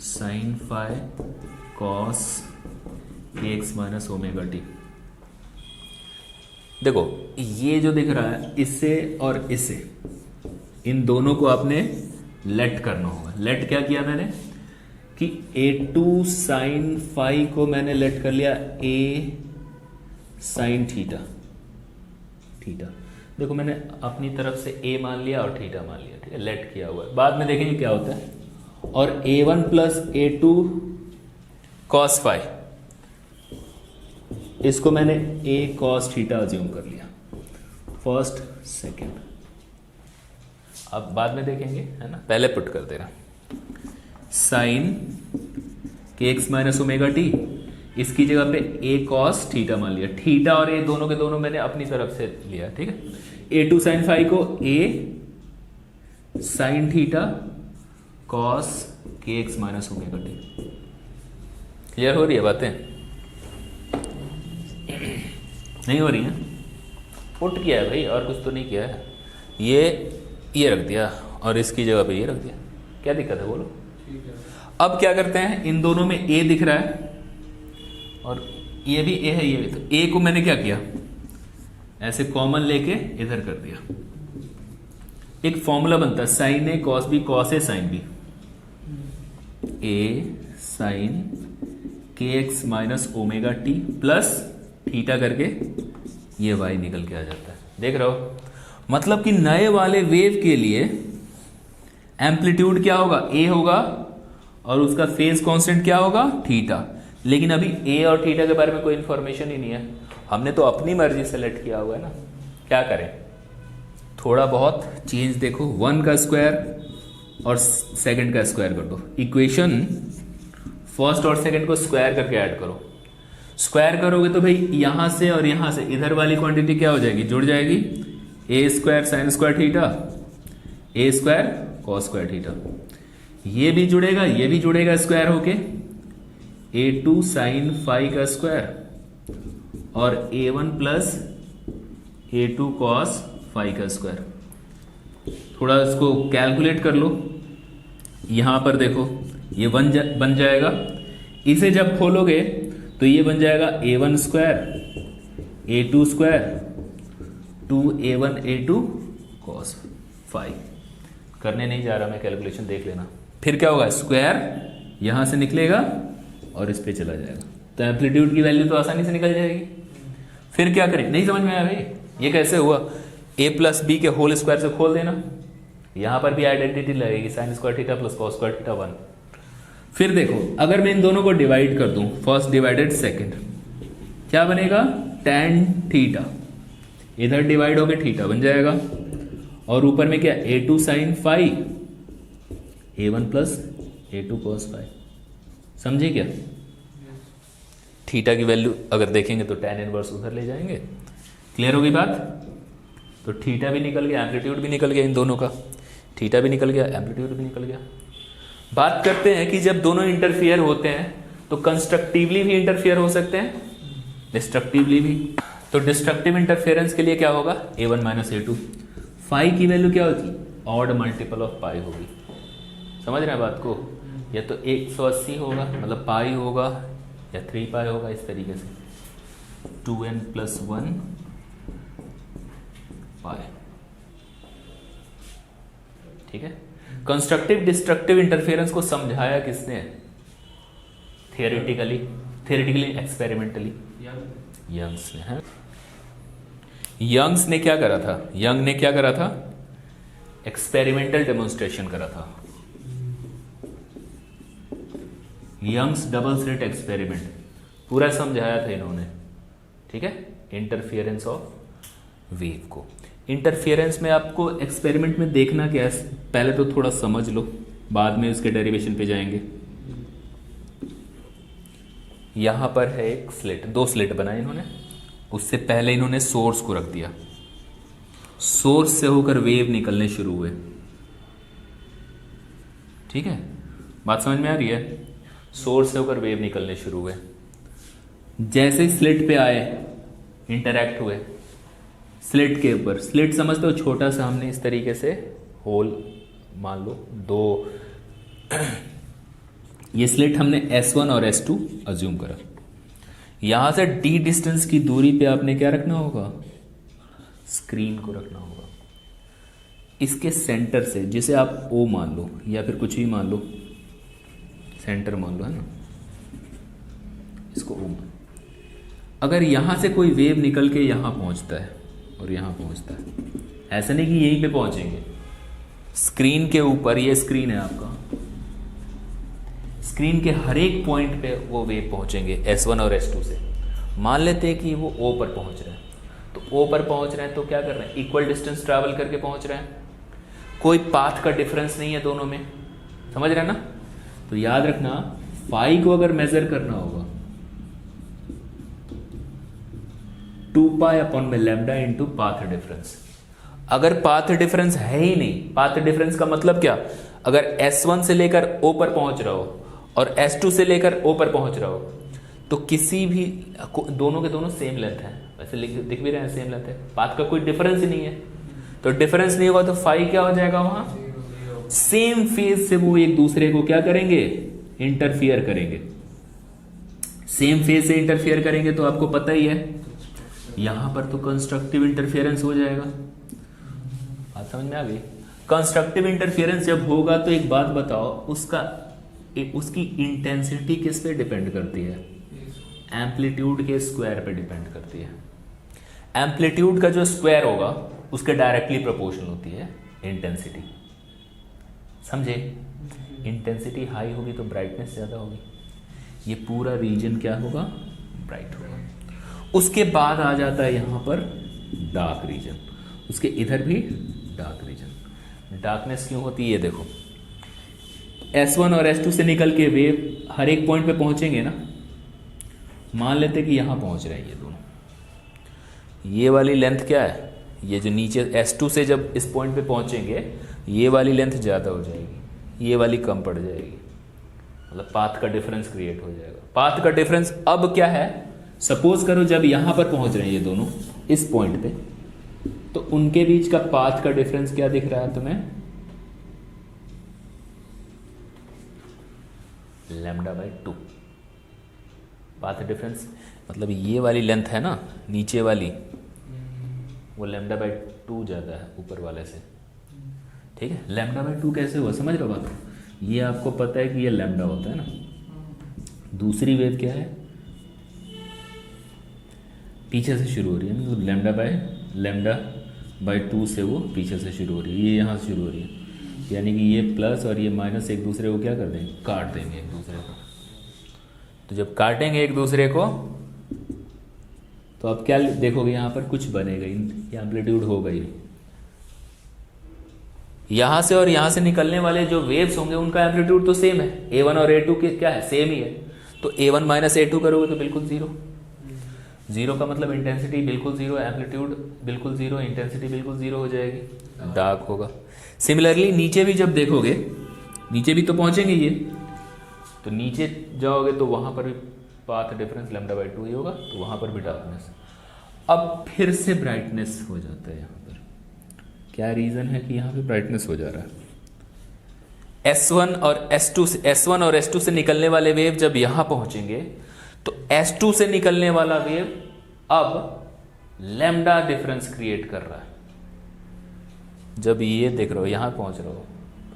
sine five cos X minus omega T. देखो ये जो दिख रहा है, इससे और इससे, इन दोनों को आपने लेट करना होगा। लेट क्या किया मैंने कि a2 साइन फाइव को मैंने लेट कर लिया a साइन थीटा। थीटा देखो मैंने अपनी तरफ से a मान लिया और थीटा मान लिया, ठीक है, लेट किया हुआ है। बाद में देखेंगे क्या होता है। और a1 plus a2 cos five, इसको मैंने a cos थीटा अज्यूम कर लिया, फर्स्ट सेकेंड। अब बाद में देखेंगे, है ना, पहले पुट कर दे रहा। साइन के एक्स माइनस ओमेगा टी, इसकी जगह पे a cos थीटा मान लिया। थीटा और a दोनों के दोनों मैंने अपनी तरफ से लिया, ठीक है। a2 साइन फाइव को a साइन थीटा cos के x minus omega T. Clear हो रही है बातें, नहीं हो रही हैं? पुट किया है भाई, और कुछ तो नहीं किया है। ये रख दिया और इसकी जगह पे ये रख दिया, क्या दिक्कत है बोलो। ठीक है। अब क्या करते हैं, इन दोनों में ए दिख रहा है और ये भी ए है, ये भी, तो ए को मैंने क्या किया, ऐसे कॉमन लेके इधर कर दिया। एक फॉर्मूला बनता है sign A cos B cos A sine B, A sign के x minus omega T plus theta करके ये वाई निकल के आ जाता है। देख रहे हो, मतलब कि नए वाले वेव के लिए एम्पलीट्यूड क्या होगा, ए होगा, और उसका फेज कांस्टेंट क्या होगा, थीटा। लेकिन अभी ए और थीटा के बारे में कोई इंफॉर्मेशन ही नहीं है, हमने तो अपनी मर्जी सेलेक्ट किया हुआ है ना। क्या करें, थोड़ा बहुत चेंज देखो, 1 का स्क्वायर और सेकंड का स्क्वायर कर दो। इक्वेशन फर्स्ट और सेकंड को स्क्वायर करके ऐड करो। स्क्वायर करोगे तो भाई यहां से और यहां से इधर वाली क्वांटिटी क्या हो जाएगी, जुड़ जाएगी। ए स्क्वायर साइन स्क्वायर थीटा, ए स्क्वायर कॉस स्क्वायर थीटा, ये भी जुड़ेगा, ये भी जुड़ेगा स्क्वायर होके, a2 साइन फाई का स्क्वायर और a1 plus a2 cos phi का स्क्वायर। थोड़ा इसको कैलकुलेट कर लो, यहां पर देखो ये बन जाएगा। इसे जब खोलोगे तो ये बन जाएगा a1 square a2 square 2a1 a2 cos phi. करने नहीं जा रहा मैं, कैलकुलेशन देख लेना। फिर क्या होगा, स्क्वायर यहां से निकलेगा और इस पे चला जाएगा, तो एम्पलीट्यूड की वैल्यू तो आसानी से निकल जाएगी। फिर क्या करें, नहीं समझ में आया भाई ये कैसे हुआ, a प्लस बी के होल स्क्वायर से खोल देना, यहां पर भी आइडेंटिटी लगेगी, sine square theta plus cos square theta 1। फिर देखो, अगर मैं इन दोनों को डिवाइड कर दूं, फर्स्ट डिवाइडेड सेकंड, क्या बनेगा, tan थीटा, इधर डिवाइड होके थीटा बन जाएगा, और ऊपर में क्या, a2 sine phi a1 plus a2 cos phi. समझे क्या, थीटा की वैल्यू अगर देखेंगे तो tan इनवर्स उधर ले जाएंगे। क्लियर होगी बात, तो थीटा भी निकल गया, एम्पलीट्यूड भी निकल गया, इन दोनों का थीटा भी निकल गया, एम्पलीट्यूड भी निकल गया। बात करते हैं कि जब दोनों इंटरफियर होते हैं तो कंस्ट्रक्टिवली भी इंटरफियर हो सकते हैं, डिस्ट्रक्टिवली भी। तो डिस्ट्रक्टिव इंटरफेरेंस के लिए क्या होगा, a1 माइनस a2, फाई की वैल्यू क्या होगी, ऑड मल्टीपल ऑफ पाई होगी। समझ रहे हैं बात को, या तो 180 होगा मतलब पाई होगा, या 3 पाई होगा, इस तरीके से 2n प्लस 1 पाई। ठीक है, कंस्ट्रक्टिव डिस्ट्रक्टिव इंटरफेरेंस को समझाया किसने, थियोरेटिकली एक्सपेरिमेंटली यंग्स ने। है यंग्स ने क्या करा था, यंग ने क्या करा था, एक्सपेरिमेंटल डेमोन्स्ट्रेशन करा था, यंग्स डबल स्लिट एक्सपेरिमेंट पूरा समझाया था इन्होंने। ठीक है, इंटरफियरेंस ऑफ वेव को। इंटरफियरेंस में आपको एक्सपेरिमेंट में देखना क्या है, पहले तो थोड़ा समझ लो, बाद में उसके डेरिवेशन पे जाएंगे। यहां पर है एक स्लिट, 2 स्लिट बनाए इन्होंने, उससे पहले इन्होंने सोर्स को रख दिया, सोर्स से होकर वेव निकलने शुरू हुए। ठीक है, बात समझ में आ रही है, सोर्स से होकर वेव निकलने शुरू हुए, जैसे ही स्लिट पे आए इंटरैक्ट हुए स्लिट के ऊपर। स्लिट समझते हो, छोटा सा हमने इस तरीके से होल मान लो 2 ये स्लिट हमने S1 और S2 अज्यूम करा। यहां से d डिस्टेंस की दूरी पे आपने क्या रखना होगा, स्क्रीन को रखना होगा। इसके सेंटर से, जिसे आप O मान लो या फिर कुछ भी मान लो, सेंटर मान लो, है ना, इसको O मान। अगर यहां से कोई वेव निकल के यहां पहुंचता है और यहां पहुंचता है, ऐसा नहीं कि यहीं पे पहुंचेंगे, स्क्रीन के ऊपर, ये स्क्रीन है आपका, स्क्रीन के हर एक पॉइंट पे वो वेव पहुंचेंगे S1 और S2 से। मान लेते हैं कि वो O पर पहुंच रहे हैं, तो O पर पहुंच रहे हैं तो क्या कर रहे हैं, इक्वल डिस्टेंस ट्रैवल करके पहुंच रहे हैं, कोई पाथ का डिफरेंस नहीं है दोनों में। समझ रहे हैं ना, तो याद रखना, फाई को अगर मेजर करना होगा 2 पाई अपॉन में लैम्डा इंटू पाथ डिफरेंस। अगर पाथ डिफरेंस है ही नहीं, पाथ डिफरेंस का मतलब क्या, अगर S1 से लेकर O पर पहुंच रहा हो और S2 से लेकर O पर पहुंच रहा हो, तो किसी भी दोनों के दोनों सेम लेंथ है, वैसे दिख भी रहे हैं सेम लेंथ है, पाथ का कोई डिफरेंस ही नहीं है। तो डिफरेंस नहीं होगा तो फाई क्या हो जाएगा वहां, सेम फेज से वो एक दूसरे को क्या करेंगे, इंटरफियर करेंगे। सेम फेज से इंटरफियर करेंगे तो आपको पता ही है यहां पर तो कंस्ट्रक्टिव इंटरफियरेंस हो जाएगा। बात समझ में आ गई। कंस्ट्रक्टिव इंटरफियरेंस जब होगा तो एक बात बताओ, उसकी इंटेंसिटी किस पे डिपेंड करती है, एम्पलीट्यूड के स्क्वायर पे डिपेंड करती है। एम्पलीट्यूड का जो स्क्वायर होगा उसके डायरेक्टली प्रोपोर्शनल होती है इंटेंसिटी, समझे। इंटेंसिटी हाई होगी तो ब्राइटनेस ज्यादा होगी, ये पूरा रीजन क्या होगा, ब्राइट होगा। उसके बाद आ जाता है यहां पर डार्क रीजन, उसके इधर भी डार्क रीजन। डार्कनेस क्यों होती है, ये देखो S1 और S2 से निकल के वेव हर एक पॉइंट पे पहुंचेंगे ना। मान लेते कि यहां पहुंच रहे हैं ये दोनों, ये वाली लेंथ क्या है, ये जो नीचे S2 से जब इस पॉइंट पे पहुंचेंगे ये वाली लेंथ ज़्यादा हो जाएगी, ये वाली कम पड़ जाएगी, मतलब पाथ का डिफरेंस क्रिएट हो जाएगा। पाथ का डिफरेंस अब क्या है, सपोज करो जब यहां पर पहुंच रहे हैं ये दोनों इस पॉइंट पे, तो उनके बीच का पाथ का डिफरेंस क्या दिख रहा है तुम्हें, λ/2। पाथ डिफरेंस मतलब ये वाली लेंथ है ना नीचे वाली, वो λ/2 ज़्यादा है ऊपर वाले से, ठीक है। λ/2 कैसे हुआ, समझ रहे हो बात, ये आपको पता है कि ये लैम्डा होता है ना। दूसरी वेव क्या है, पीछे से शुरू हो रही है, मतलब λ/2 से वो पीछे से शुरू हो रही है, ये यहाँ से शुरू हो रही है, यानी कि ये प्लस और ये माइनस एक दूसरे को क्या कर देंगे, काट देंगे एक दूसरे को। तो जब काटेंगे एक दूसरे को तो अब क्या देखोगे, यहाँ पर कुछ बनेगा, ये एम्पलीट्यूड होगा ही। यहां से और यहां से निकलने वाले जो वेव्स होंगे उनका एम्पलीट्यूड तो सेम है, A1 और A2 के क्या है, सेम ही है। तो A1 माइनस A2 करोगे तो बिल्कुल जीरो। जीरो का मतलब इंटेंसिटी बिल्कुल जीरो, एम्पलीट्यूड बिल्कुल जीरो, इंटेंसिटी बिल्कुल जीरो हो जाएगी, डार्क होगा। सिमिलरली नीचे भी जब देखोगे, नीचे भी तो पहुंचेंगे ये, तो नीचे जाओगे तो वहां पर भी पाथ डिफरेंस λ/2 ही होगा, तो वहां पर भी डार्कनेस। अब फिर से ब्राइटनेस हो जाता है यहाँ पर। क्या रीजन है कि यहाँ पे ब्राइटनेस हो जा रहा है, S1 और S2 से निकलने वाले वेव जब यहां पहुंचेंगे तो S2 से निकलने वाला वेव अब लैम्डा डिफरेंस क्रिएट कर रहा है। जब ये देख रहे हो यहां पहुंच रहे हो तो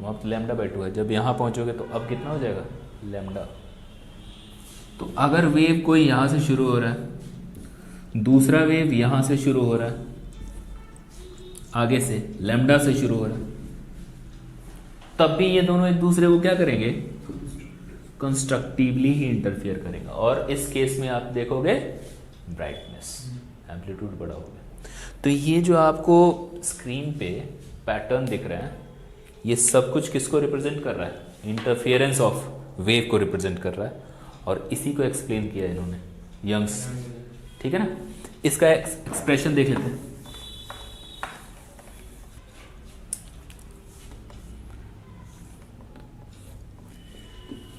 वहां λ/2 है, जब यहां पहुंचोगे तो अब कितना हो जाएगा, लैम्डा। तो अगर वेव कोई यहां से शुरू हो रहा है, दूसरा वेव यहां से शुरू हो रहा है, आगे से लैम्डा से शुरू हो रहा है, तब भी ये दोनों एक दूसरे को क्या करेंगे, कंस्ट्रक्टिवली ही इंटरफियर करेंगे। और इस केस में आप देखोगे ब्राइटनेस, एम्पलीट्यूड बड़ा होगा। तो ये जो आपको स्क्रीन पे पैटर्न दिख रहा है, ये सब कुछ किसको रिप्रेजेंट कर रहा है, इंटरफियरेंस ऑफ वेव को रिप्रेजेंट कर रहा है। और इसी को एक्सप्लेन किया इन्होंने, यंग्स, ठीक है ना। इसका एक्सप्रेशन देख लेते हैं।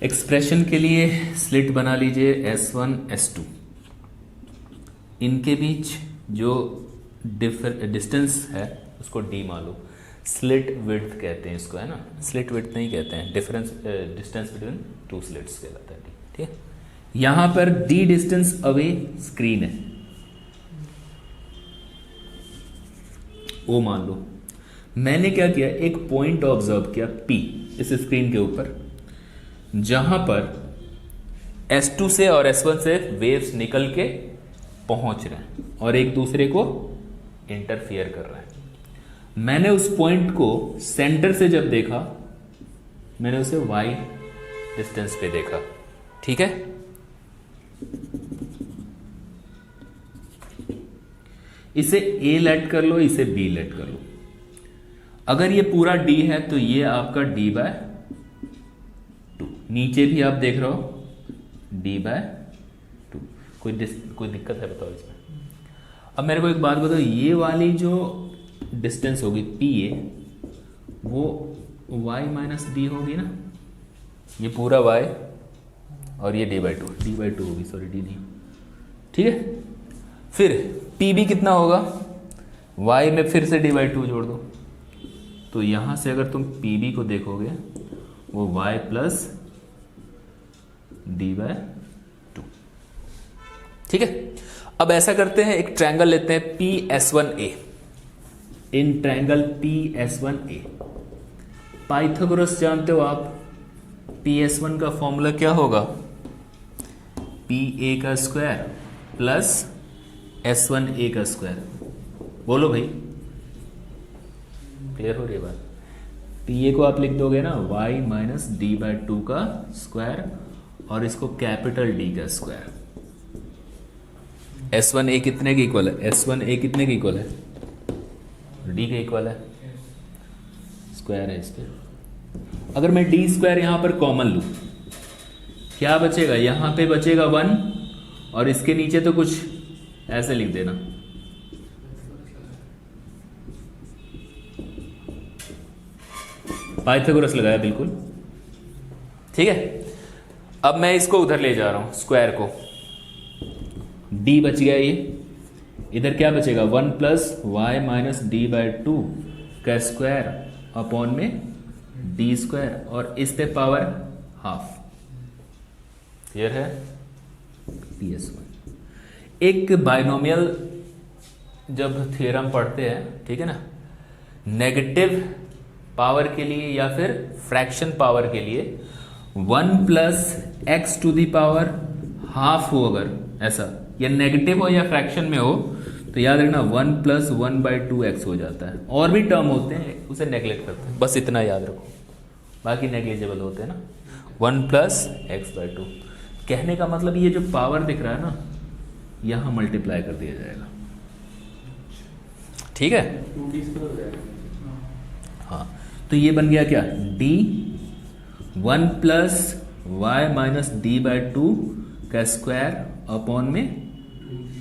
एक्सप्रेशन के लिए स्लिट बना लीजिए S1 S2, इनके बीच जो डिस्टेंस है उसको d मान लो। स्लिट विड्थ कहते हैं इसको, है ना, स्लिट विड्थ नहीं कहते हैं, डिस्टेंस बिटवीन टू स्लिट्स कहलाता है d, ठीक है। यहां पर d डिस्टेंस अवे स्क्रीन है, ओ मान लो। मैंने क्या किया, एक पॉइंट ऑब्जर्व किया P इस स्क्रीन के ऊपर, जहां पर S2 से और S1 से वेव्स निकल के पहुंच रहे हैं और एक दूसरे को इंटरफियर कर रहे हैं। मैंने उस पॉइंट को सेंटर से जब देखा, मैंने उसे y डिस्टेंस पे देखा, ठीक है। इसे A लेट कर लो, इसे B लेट कर लो। अगर ये पूरा D है तो ये आपका d/2, नीचे भी आप देख रहे हो d/2। कोई दिक्कत है बताओ इसमें। अब मेरे को एक बात बताओ, ये वाली जो डिस्टेंस होगी PA, वो y माइनस d होगी ना, ये पूरा y और ये d/2 होगी, सॉरी d नहीं, ठीक है। फिर P पी बी कितना होगा, y में फिर से d/2 जोड़ दो, तो यहां से अगर तुम पी बी को देखोगे वो y प्लस d/2। ठीक है, अब ऐसा करते हैं, एक ट्रायंगल लेते हैं PS1A। In triangle PS1A Pythagoras जानते हो आप, PS1 का फॉर्मूला क्या होगा, PA का स्क्वायर प्लस S1A का स्क्वायर। बोलो भाई, क्लियर हो रही है बात। PA को आप लिख दोगे ना y माइनस d/2 का स्क्वायर और इसको कैपिटल D का स्क्वायर। S1A कितने के इक्वल है, S1A कितने के इक्वल है, D के इक्वल है, स्क्वायर है इसके। अगर मैं D स्क्वायर यहां पर कॉमन लूं, क्या बचेगा, यहां पे बचेगा 1 और इसके नीचे तो कुछ ऐसे लिख देना, पाइथागोरस लगाया बिल्कुल। ठीक है, अब मैं इसको उधर ले जा रहा हूं, स्क्वायर को, D बच गया, ये इधर क्या बचेगा, 1 प्लस वाई माइनस d/2 का स्क्वायर अपॉन में D स्क्वायर और इस पे पावर हाफ। क्लियर है, PS1। एक बाइनोमियल जब थ्योरम पढ़ते हैं, ठीक है ना, नेगेटिव पावर के लिए या फिर फ्रैक्शन पावर के लिए 1 plus X to the power half हो, अगर ऐसा या नेगेटिव हो या फ्रैक्शन में हो तो याद रखना 1 प्लस 1/2x हो जाता है। और भी टर्म होते हैं उसे नेग्लेक्ट करते हैं, बस इतना याद रखो, बाकी नेग्लिजिबल होते हैं ना। 1 प्लस x/2 कहने का मतलब ये जो पावर दिख रहा है ना, यहां मल्टीप्लाई कर दिया जाएगा। ठीक है, 2D स्क्वायर हो जाएगा। हाँ, तो ये बन गया क्या, d 1 plus Y minus d/2 का स्क्वायर अपॉन में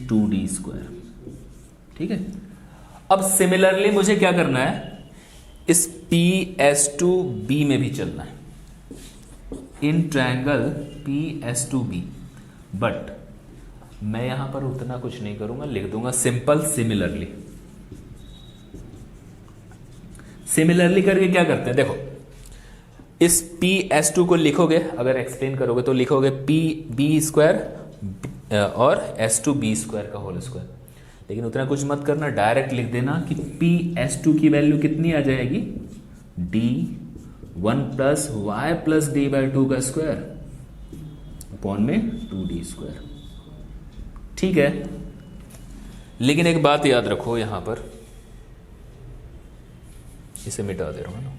2D स्क्वायर। ठीक है, अब सिमिलरली मुझे क्या करना है, इस PS2B में भी चलना है, इन ट्रायंगल PS2B। बट मैं यहां पर उतना कुछ नहीं करूंगा, लिख दूंगा सिंपल सिमिलरली। सिमिलरली करके क्या करते हैं, देखो इस PS2 को लिखोगे, अगर एक्सप्लेन करोगे तो लिखोगे PB स्क्वायर और S2B स्क्वायर का होल स्क्वायर। लेकिन उतना कुछ मत करना, डायरेक्ट लिख देना कि PS2 की वैल्यू कितनी आ जाएगी, D 1 plus Y plus d/2 का स्क्वायर अपॉन में 2D स्क्वायर। ठीक है, लेकिन एक बात याद रखो, यहां पर इसे मिटा दे रहा हूं ना,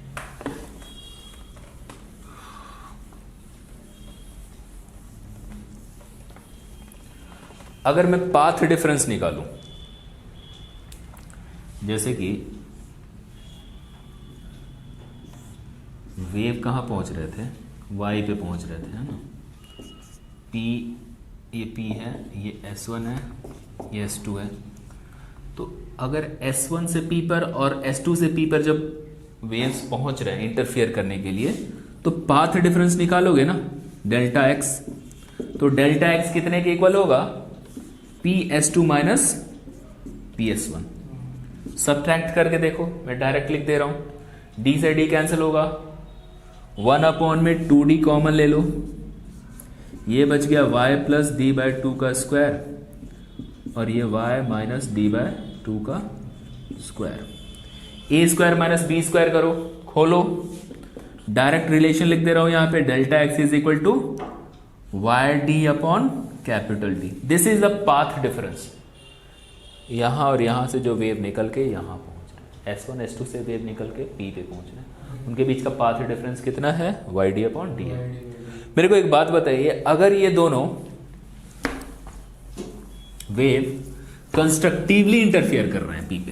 अगर मैं पाथ डिफरेंस निकालूं, जैसे कि वेव कहां पहुंच रहे थे, y पे पहुंच रहे थे, है ना, P, ये P है, ये S1 है, ये S2 है। तो अगर S1 से P पर और S2 से P पर जब वेव्स पहुंच रहे हैं इंटरफियर करने के लिए, तो पाथ डिफरेंस निकालोगे ना, डेल्टा x। तो डेल्टा x कितने के इक्वल होगा, PS2 माइनस PS1। सब्ट्रैक्ट करके देखो, मैं डायरेक्ट लिख दे रहा हूं, D से D कैंसिल होगा, 1 अपॉन में 2D कॉमन ले लो, ये बच गया y प्लस d/2 का स्क्वायर और ये y माइनस d/2 का स्क्वायर। ए स्क्वायर माइनस बी स्क्वायर करो, खोलो, डायरेक्ट रिलेशन लिख दे रहा हूं यहां पे, delta X is equal to Y D upon capital D. This is the path difference. यहां और यहां से जो वेव निकल के यहां पहुंच रहे, S1 S2 से वेव निकल के P पे पहुंच रहे, उनके बीच का पाथ डिफरेंस कितना है, वाई डी अपॉन डी है। मेरे को एक बात बताइए, अगर ये दोनों वेव कंस्ट्रक्टिवली इंटरफियर कर रहे हैं P पे,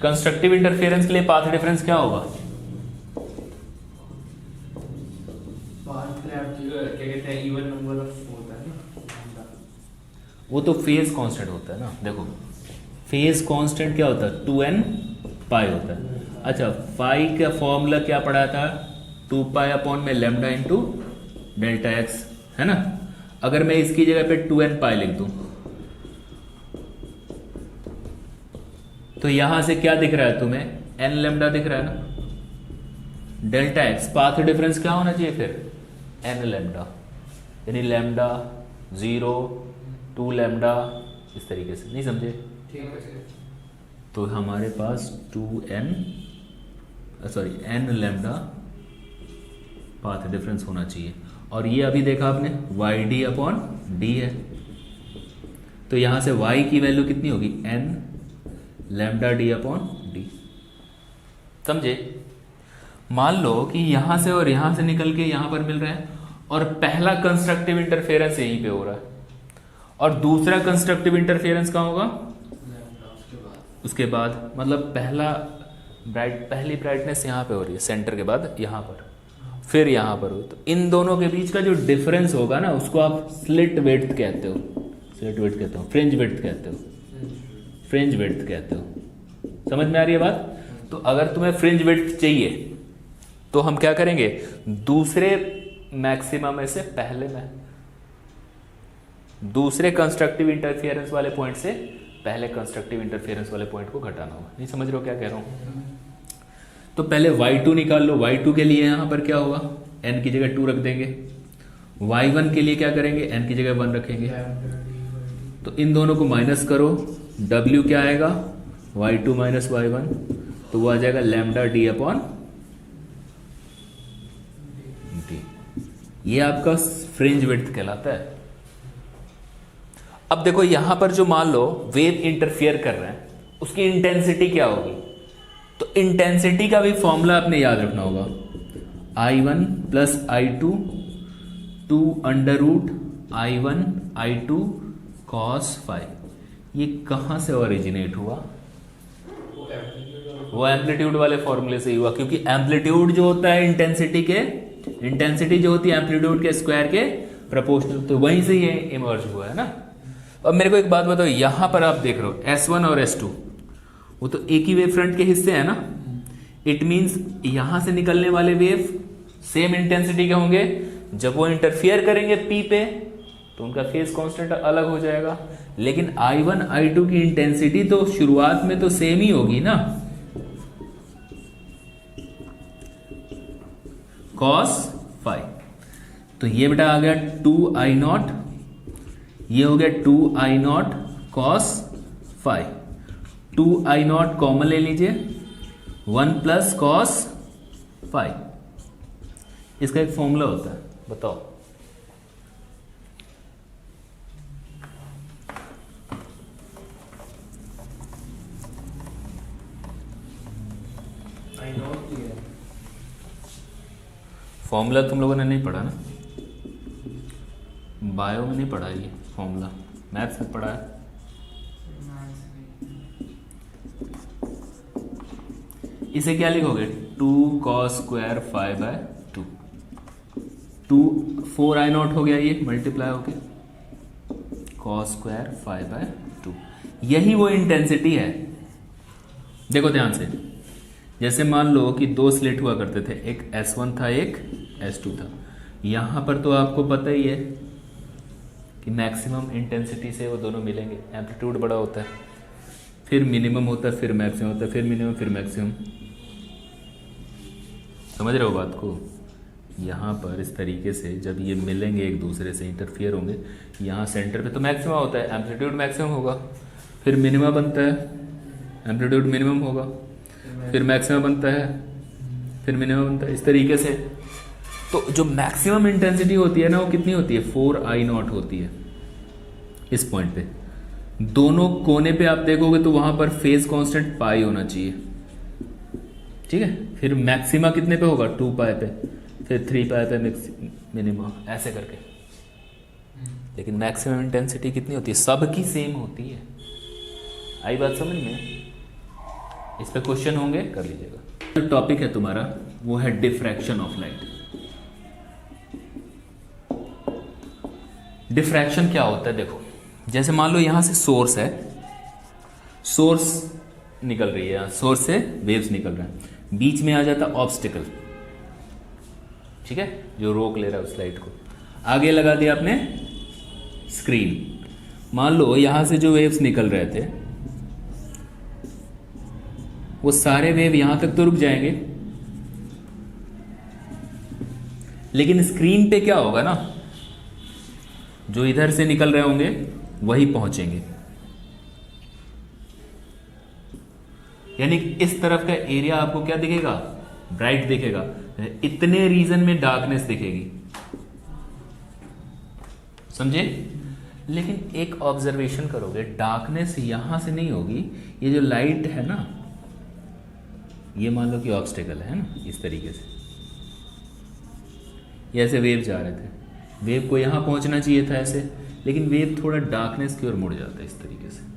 कंस्ट्रक्टिव इंटरफेरेंस के लिए पाथ डिफरेंस क्या होगा, क्या कहते हैं, इवन नंबर ऑफ होता है ना, वो तो फेज कांस्टेंट होता है ना। देखो फेज कांस्टेंट क्या होता है, 2n पाई होता है। अच्छा, फाई का फॉर्मूला क्या पढ़ा था? 2 पाई अपॉन में लैम्डा इंटू डेल्टा एक्स, है ना। अगर मैं इसकी जगह पे 2n पाई लिख दूं तो यहां से क्या दिख रहा है तुम्हें? n लैम्डा दिख रहा है ना। डेल्टा एक्स पाथ डिफरेंस क्या होना चाहिए फिर? n लैम्डा, यानी लैम्डा 0 2 लैम्डा, इस तरीके से। नहीं समझे? ठीक है। तो हमारे पास 2n n lambda path difference होना चाहिए। और ये अभी देखा आपने वाई डी अपॉन डी है, तो यहां से y की वैल्यू कितनी होगी? n lambda D upon D. समझे? मान लो कि यहां से और यहां से निकल के यहां पर मिल रहे हैं, और पहला कंस्ट्रक्टिव इंटरफेरेंस यहीं पे हो रहा है, और दूसरा कंस्ट्रक्टिव इंटरफेरेंस कहाँ होगा? उसके बाद, मतलब पहली ब्राइटनेस यहाँ पे हो रही है सेंटर के बाद यहाँ पर, फिर यहाँ पर हो, तो इन दोनों के बीच का जो डिफरेंस होगा ना, उसको आप स्लिट विड्थ कहते हो। स्लिट विड्थ कहते हो, फ्रिंज विड्थ कहते हो, फ्रिंज विड्थ कहते हो। समझ में आ रही है बात? तो अगर तुम्हें फ्रिंज विड्थ चाहिए तो हम क्या करेंगे? दूसरे मैक्सिमा में से पहले में, दूसरे कंस्ट्रक्टिव इंटरफेरेंस वाले पॉइंट से पहले कंस्ट्रक्टिव इंटरफेरेंस वाले पॉइंट को घटाना होगा। नहीं समझ रहे हो क्या कह रहा हूं? तो पहले y2 निकाल लो। y2 के लिए यहां पर क्या होगा? n की जगह 2 रख देंगे। y1 के लिए क्या करेंगे? n की जगह 1 रखेंगे। तो इन दोनों को माइनस करो, w क्या आएगा? y2 माइनस y1, तो वो आ जाएगा लैम्डा डी अपॉन डी। ये आपका फ्रिंज विड्थ कहलाता है। अब देखो यहां पर जो मान लो वेव इंटरफियर कर रहे हैं, उसकी इंटेंसिटी क्या होगी? तो इंटेंसिटी का भी फॉर्मूला आपने याद रखना होगा। I1 plus I2 2 under root I1 I2 cos phi. ये कहां से ओरिजिनेट हुआ? वो एम्पलीट्यूड वाले फॉर्मूले से ही हुआ, क्योंकि एम्पलीट्यूड जो होता है इंटेंसिटी जो होती है एम्पलीट्यूड के स्क्वायर के प्रोपोर्शनल, तो वहीं से ये इमर्ज हुआ है ना। अब मेरे को एक बात बताओ, यहां पर आप देख रहे हो S1 और S2, वो तो एक ही वेव फ्रंट के हिस्से हैं ना। इट मींस यहां से निकलने वाले वेव सेम इंटेंसिटी के होंगे। जब वो इंटरफियर करेंगे P पे तो उनका फेज कांस्टेंट अलग हो जाएगा, लेकिन I1 I2 की इंटेंसिटी तो शुरुआत में तो सेम ही होगी ना। cos फाई, तो ये बेटा आ गया 2I0, ये हो गया 2I0 cos phi. 2I0 common ले लीजिए, 1 प्लस कॉस फाई। इसका एक फॉर्मूला होता है, बताओ। फॉर्मूला तुम लोगों ने नहीं पढ़ा ना, बायो में नहीं पढ़ा ये फॉर्मूला, मैथ्स में पढ़ा है। इसे क्या लिखोगे? 2 cos square phi bye 2। 4I0 हो गया, ये मल्टीप्लाई हो गया cos स्क्वायर फाई बाय 2। यही वो इंटेंसिटी है। देखो ध्यान से, जैसे मान लो कि 2 स्लिट हुआ करते थे, एक S1 था एक S2 था। यहां पर तो आपको पता ही है कि मैक्सिमम इंटेंसिटी से वो दोनों मिलेंगे, एम्पलीट्यूड बड़ा होता है, फिर मिनिमम होता है, फिर मैक्सिमम होता है, फिर मिनिमम, फिर मैक्सिमम। समझ रहे हो बात को? यहाँ पर इस तरीके से जब ये मिलेंगे एक दूसरे से, इंटरफियर होंगे, यहाँ सेंटर पे तो मैक्सिमम होता है, एम्पलीट्यूड मैक्सिमम होगा, फिर मिनिमम बनता है, एम्पलीट्यूड मिनिमम होगा, फिर मैक्सिमम बनता है, फिर मिनिमम बनता है, इस तरीके से। तो जो मैक्सिमम इंटेंसिटी होती है ना, वो कितनी होती है? 4I0 होती है। इस पॉइंट पे दोनों कोने पे आप देखोगे तो वहां पर फेज कांस्टेंट पाई होना चाहिए, ठीक है। फिर मैक्सिमा कितने पे होगा? 2 पाई पे, फिर 3 पाई पे मिनिमा, ऐसे करके। लेकिन मैक्सिमम इंटेंसिटी कितनी होती है? सबकी सेम होती है। आई बात समझ में? इस पे क्वेश्चन होंगे, कर लीजिएगा। जो टॉपिक है तुम्हारा वो है डिफ्रैक्शन ऑफ लाइट। डिफ्रैक्शन क्या होता है? देखो, जैसे मान लो यहां से सोर्स है, सोर्स निकल रही है, सोर्स से वेव्स निकल रहे हैं, बीच में आ जाता ऑब्स्टिकल, ठीक है, जो रोक ले रहा है उस लाइट को। आगे लगा दिया आपने स्क्रीन। मान लो यहां से जो वेव्स निकल रहे थे वो सारे वेव यहां तक तो रुक जाएंगे, लेकिन स्क्रीन पे क्या होगा ना, जो इधर से निकल रहे होंगे वही पहुंचेंगे। यानी इस तरफ का एरिया आपको क्या दिखेगा, ब्राइट दिखेगा, इतने रीजन में डार्कनेस दिखेगी, समझे। लेकिन एक ऑब्जर्वेशन करोगे, डार्कनेस यहां से नहीं होगी, ये जो लाइट है ना, ये मान लो कि ऑब्स्टेकल है ना, इस तरीके से ये ऐसे वेव जा रहे थे, वेव को यहां पहुंचना चाहिए था ऐसे, लेकिन वेव थोड़ा डार्कनेस की ओर मुड़ जाता है इस तरीके से।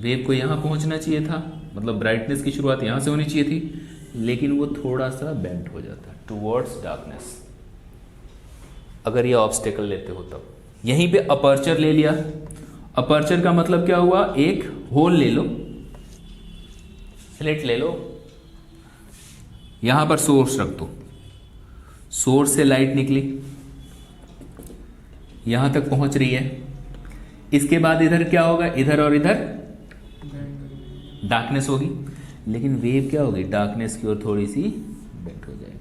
वेव को यहां पहुंचना चाहिए था, मतलब ब्राइटनेस की शुरुआत यहां से होनी चाहिए थी, लेकिन वो थोड़ा सा बेंड हो जाता है टुवर्ड्स डार्कनेस, अगर ये ऑब्स्टेकल लेते हो तब। यहीं पे अपर्चर ले लिया, अपर्चर का मतलब क्या हुआ, एक होल ले लो, स्लिट ले लो, यहां पर सोर्स रख दो, सोर्स से लाइट निकली यहां तक पहुंच रही है, इसके बाद इधर क्या होगा, इधर और इधर डार्कनेस होगी, लेकिन वेव क्या होगी, डार्कनेस की ओर थोड़ी सी बेंड हो जाएगी।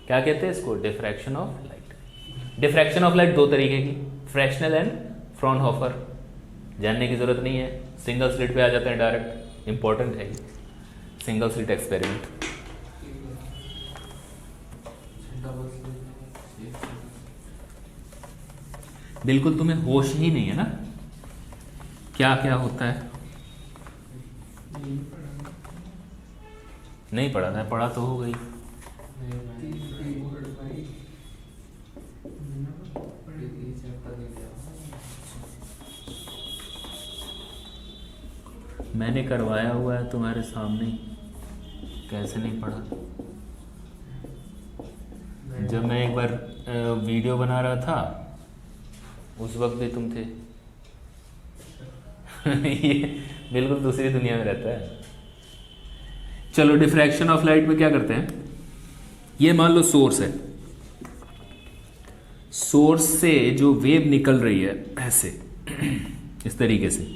क्या कहते हैं इसको, diffraction of light. Diffraction of light दो तरीके की, फ्रेशनेल एंड फ्रॉनहोफर, जानने की जरूरत नहीं है, सिंगल स्लिट पे आ जाते हैं डायरेक्ट, इंपॉर्टेंट है सिंगल स्लिट एक्सपेरिमेंट। बिल्कुल तुम्हें होश ही नहीं है ना क्या क्या होता है, नहीं पढ़ा था, पढ़ा तो हो गई। मैंने करवाया हुआ है तुम्हारे सामने, कैसे नहीं पढ़ा। जब मैं एक बार वीडियो बना रहा था उस वक्त भी तुम थे। ये बिल्कुल दूसरी दुनिया में रहता है। चलो डिफ्रैक्शन ऑफ लाइट में क्या करते हैं, ये मान लो सोर्स है, सोर्स से जो वेव निकल रही है ऐसे इस तरीके से,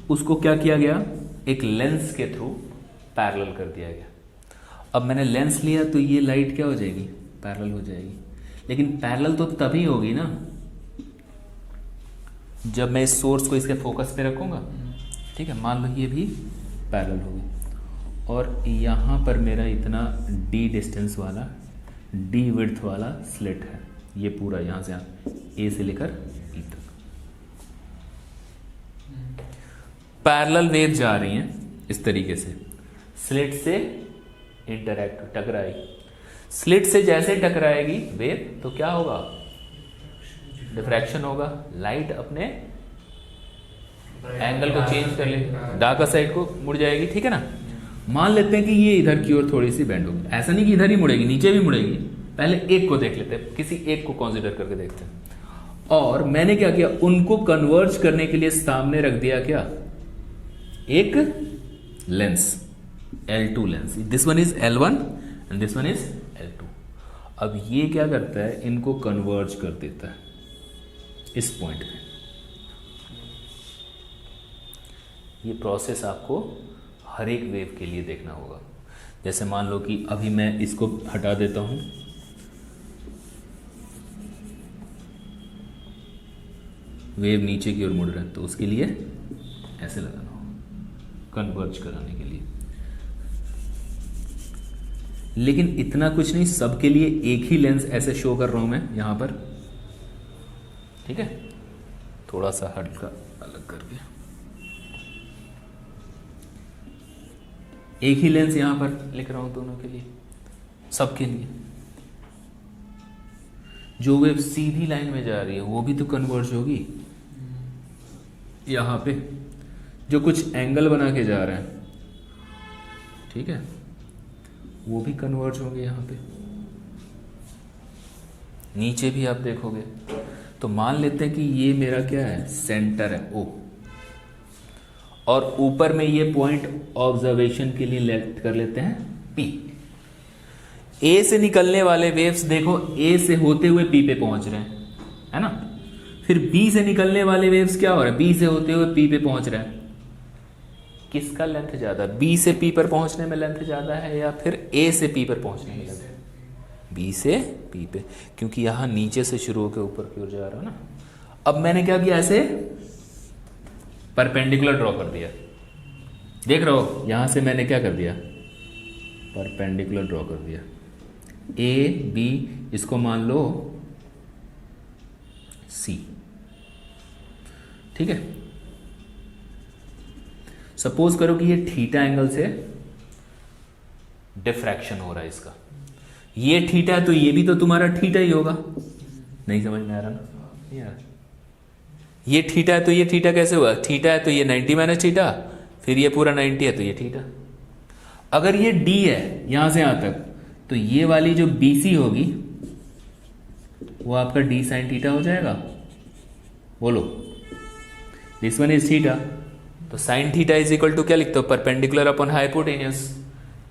उसको क्या किया गया, एक लेंस के थ्रू पैरेलल कर दिया गया। अब मैंने लेंस लिया तो ये लाइट क्या हो जाएगी, पैरेलल हो जाएगी, लेकिन पैरेलल तो तभी होगी ना जब मैं इस सोर्स को इसके फोकस पे रखूंगा, ठीक है। मान लो ये भी पैरेलल होगी और यहाँ पर मेरा इतना डी डिस्टेंस वाला, डी विड्थ वाला स्लिट है, ये पूरा यहाँ से ए से लेकर ई तक पैरेलल वेव जा रही हैं इस तरीके से, स्लिट से इंटरैक्ट टकराई, स्लिट से जैसे टकराएगी वेव तो क्या होगा, डिफ्रैक्शन होगा, लाइट अपने एंगल को चेंज कर ले, डार्कर साइड को मुड़ जाएगी, ठीक है ना। मान लेते हैं कि ये इधर की ओर थोड़ी सी बेंड होगी, ऐसा नहीं कि इधर ही मुड़ेगी, नीचे भी मुड़ेगी, पहले एक को देख लेते हैं, किसी एक को कंसीडर करके देखते हैं। और मैंने क्या किया, उनको कन्वर्ज करने के लिए सामने रख दिया क्या, एक lens L2 lens, this one is L1 and this one is L2। अब ये क्या करता है, इनको कन्वर्ज कर देता है इस पॉइंट पे। ये प्रोसेस आपको हर एक वेव के लिए देखना होगा। जैसे मान लो कि अभी मैं इसको हटा देता हूं, वेव नीचे की ओर मुड़ रहा है, तो उसके लिए ऐसे लगाना होगा कन्वर्ज कराने के लिए। लेकिन इतना कुछ नहीं, सबके लिए एक ही लेंस ऐसे शो कर रहा हूं मैं यहां पर, ठीक है, थोड़ा सा हल्का अलग करके एक ही लेंस यहां पर लिख रहा हूं दोनों के लिए, सबके लिए। जो वेव सीधी लाइन में जा रही है वो भी तो कन्वर्ज होगी यहां पे, जो कुछ एंगल बना के जा रहे हैं, ठीक है, वो भी कन्वर्ज होंगे यहां पे, नीचे भी आप देखोगे। तो मान लेते हैं कि ये मेरा क्या है, सेंटर है ओ, और ऊपर में ये पॉइंट ऑब्जर्वेशन के लिए लेट कर लेते हैं P। ए से निकलने वाले वेव्स देखो ए से होते हुए पी पे पहुंच रहे हैं, है ना। फिर बी से निकलने वाले वेव्स क्या हो रहा है, बी से होते हुए पी पे पहुंच रहे हैं। किसका लेंथ ज्यादा, बी से पी पर पहुंचने में लेंथ ज्यादा है या फिर ए से पी पर पहुंचने में लेंथ? बी से पी पे, क्योंकि यहां नीचे से शुरू होकर ऊपर की ओर जा रहा है ना। अब मैंने क्या किया, ऐसे परपेंडिकुलर ड्रॉ कर दिया, देख रहे हो, यहां से मैंने क्या कर दिया, परपेंडिकुलर ड्रॉ कर दिया। ए बी, इसको मान लो सी, ठीक है। सपोज करो कि ये थीटा एंगल से डिफ्रैक्शन हो रहा है इसका, ये थीटा है तो ये भी तो तुम्हारा थीटा ही होगा। नहीं समझ में आ रहा ना, नहीं आ रहा। ये थीटा है तो ये थीटा कैसे हुआ, थीटा है तो ये 90 माइनस थीटा, फिर ये पूरा 90 है तो ये थीटा। अगर ये डी है यहां से यहां तक, तो ये वाली जो BC होगी वो आपका डी साइन थीटा हो जाएगा। बोलो, दिस वन इज थीटा, तो sine theta is equal to क्या लिखते हो, परपेंडिकुलर अपॉन हाइपोटेन्यूस।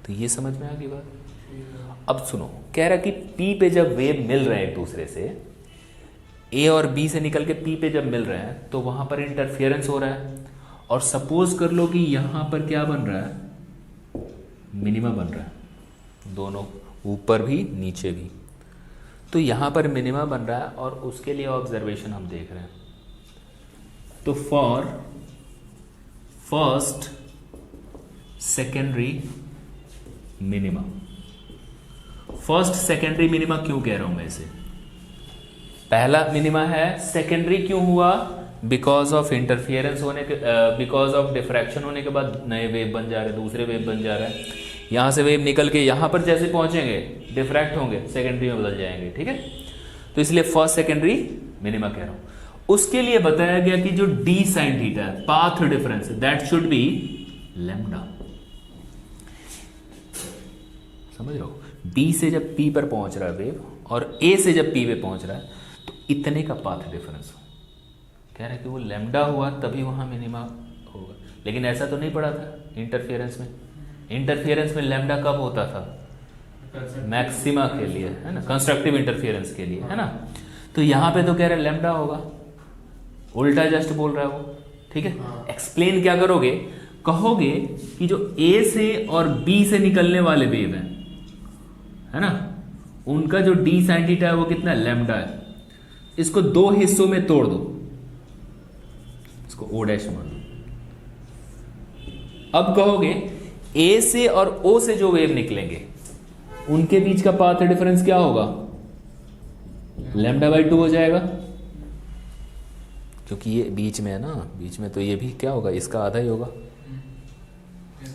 तो ये समझ में आ गई बात। अब सुनो, कह रहा कि P पे जब वेव मिल रहे हैं एक दूसरे से, A और B से निकल के P पे जब मिल रहे हैं तो वहां पर इंटरफेरेंस हो रहा है। और सपोज कर लो कि यहां पर क्या बन रहा है, मिनिमा बन रहा है, दोनों ऊपर भी नीचे भी। तो यहां पर मिनिमा बन रहा है और उसके लिए ऑब्जर्वेशन हम देख रहे हैं। तो for first secondary minima, first secondary minima क्यों कह रहा हूं मैं इसे, पहला मिनिमा है, सेकेंडरी क्यों हुआ, बिकॉज ऑफ इंटरफियरेंस होने के, बिकॉज ऑफ डिफ्रैक्शन होने के बाद नए वेव बन जा रहे हैं, दूसरे वेव बन जा रहे हैं। यहां से वेव निकल के यहां पर जैसे पहुंचेंगे डिफ्रैक्ट होंगे, सेकेंडरी में बदल जाएंगे, ठीक है। तो इसलिए फर्स्ट सेकेंडरी मिनिमा कह रहा हूं। उसके लिए बताया गया कि जो डी साइन थीटा है, path difference, that should be lambda. समझ रहे हो, बी से जब पी पर पहुंच रहा है वेव और ए से जब पी पे पहुंच रहा है तो इतने का पाथ डिफरेंस हो, कह रहे हैं कि वो लैम्डा हुआ तभी वहां मिनिमा होगा। लेकिन ऐसा तो नहीं पड़ा था इंटरफियरेंस में। इंटरफियरेंस में लैम्डा कब होता था, मैक्सिमा के लिए, है ना, कंस्ट्रक्टिव इंटरफियरेंस के लिए, है ना। तो यहां पे तो कह रहे लैम्डा होगा, उल्टा जस्ट बोल रहा है वो, ठीक है। एक्सप्लेन क्या करोगे, कहोगे कि जो ए से और बी से निकलने वाले वेव है ना, उनका जो डी साइन थीटा है वो कितना है, लैम्डा है। इसको दो हिस्सों में तोड़ दो, इसको ओ डैश मान दो। अब कहोगे ए से और ओ से जो वेव निकलेंगे उनके बीच का पाथ डिफरेंस क्या होगा, लैम्डा बाई 2 हो जाएगा, क्योंकि ये बीच में है ना, बीच में, तो ये भी क्या होगा, इसका आधा ही होगा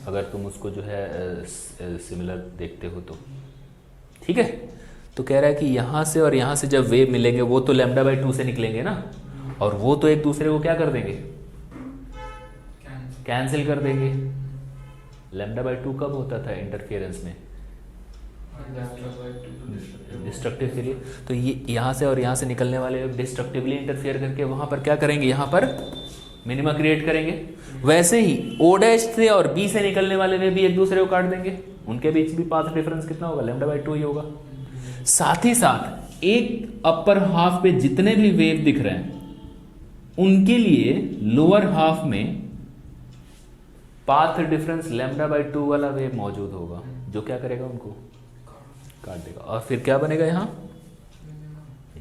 अगर तुम उसको जो है सिमिलर देखते हो तो, ठीक है। तो कह रहा है कि यहां से और यहां से जब वेव मिलेंगे वो तो लैम्डा बाई 2 से निकलेंगे ना, और वो तो एक दूसरे को क्या कर देंगे, कैंसिल कर देंगे। लैम्डा बाई 2 कब होता था इंटरफियरेंस में, डिस्ट्रक्टिव के लिए। तो ये यहां से और यहां से निकलने वाले डिस्ट्रक्टिवली इंटरफियर करके वहां पर क्या करेंगे, यहां पर मिनिमा क्रिएट करेंगे। वैसे ही ओ डैश से और बी से निकलने वाले वे भी एक दूसरे को काट देंगे, उनके बीच भी पाथ डिफरेंस कितना होगा, लैम्डा बाई 2 ही होगा। साथ ही साथ एक अपर हाफ पे जितने भी वेव दिख रहे हैं उनके लिए लोअर हाफ में पाथ डिफरेंस लैम्डा बाई 2 वाला वेव मौजूद होगा, जो क्या करेगा, उनको काट देगा। और फिर क्या बनेगा, यहां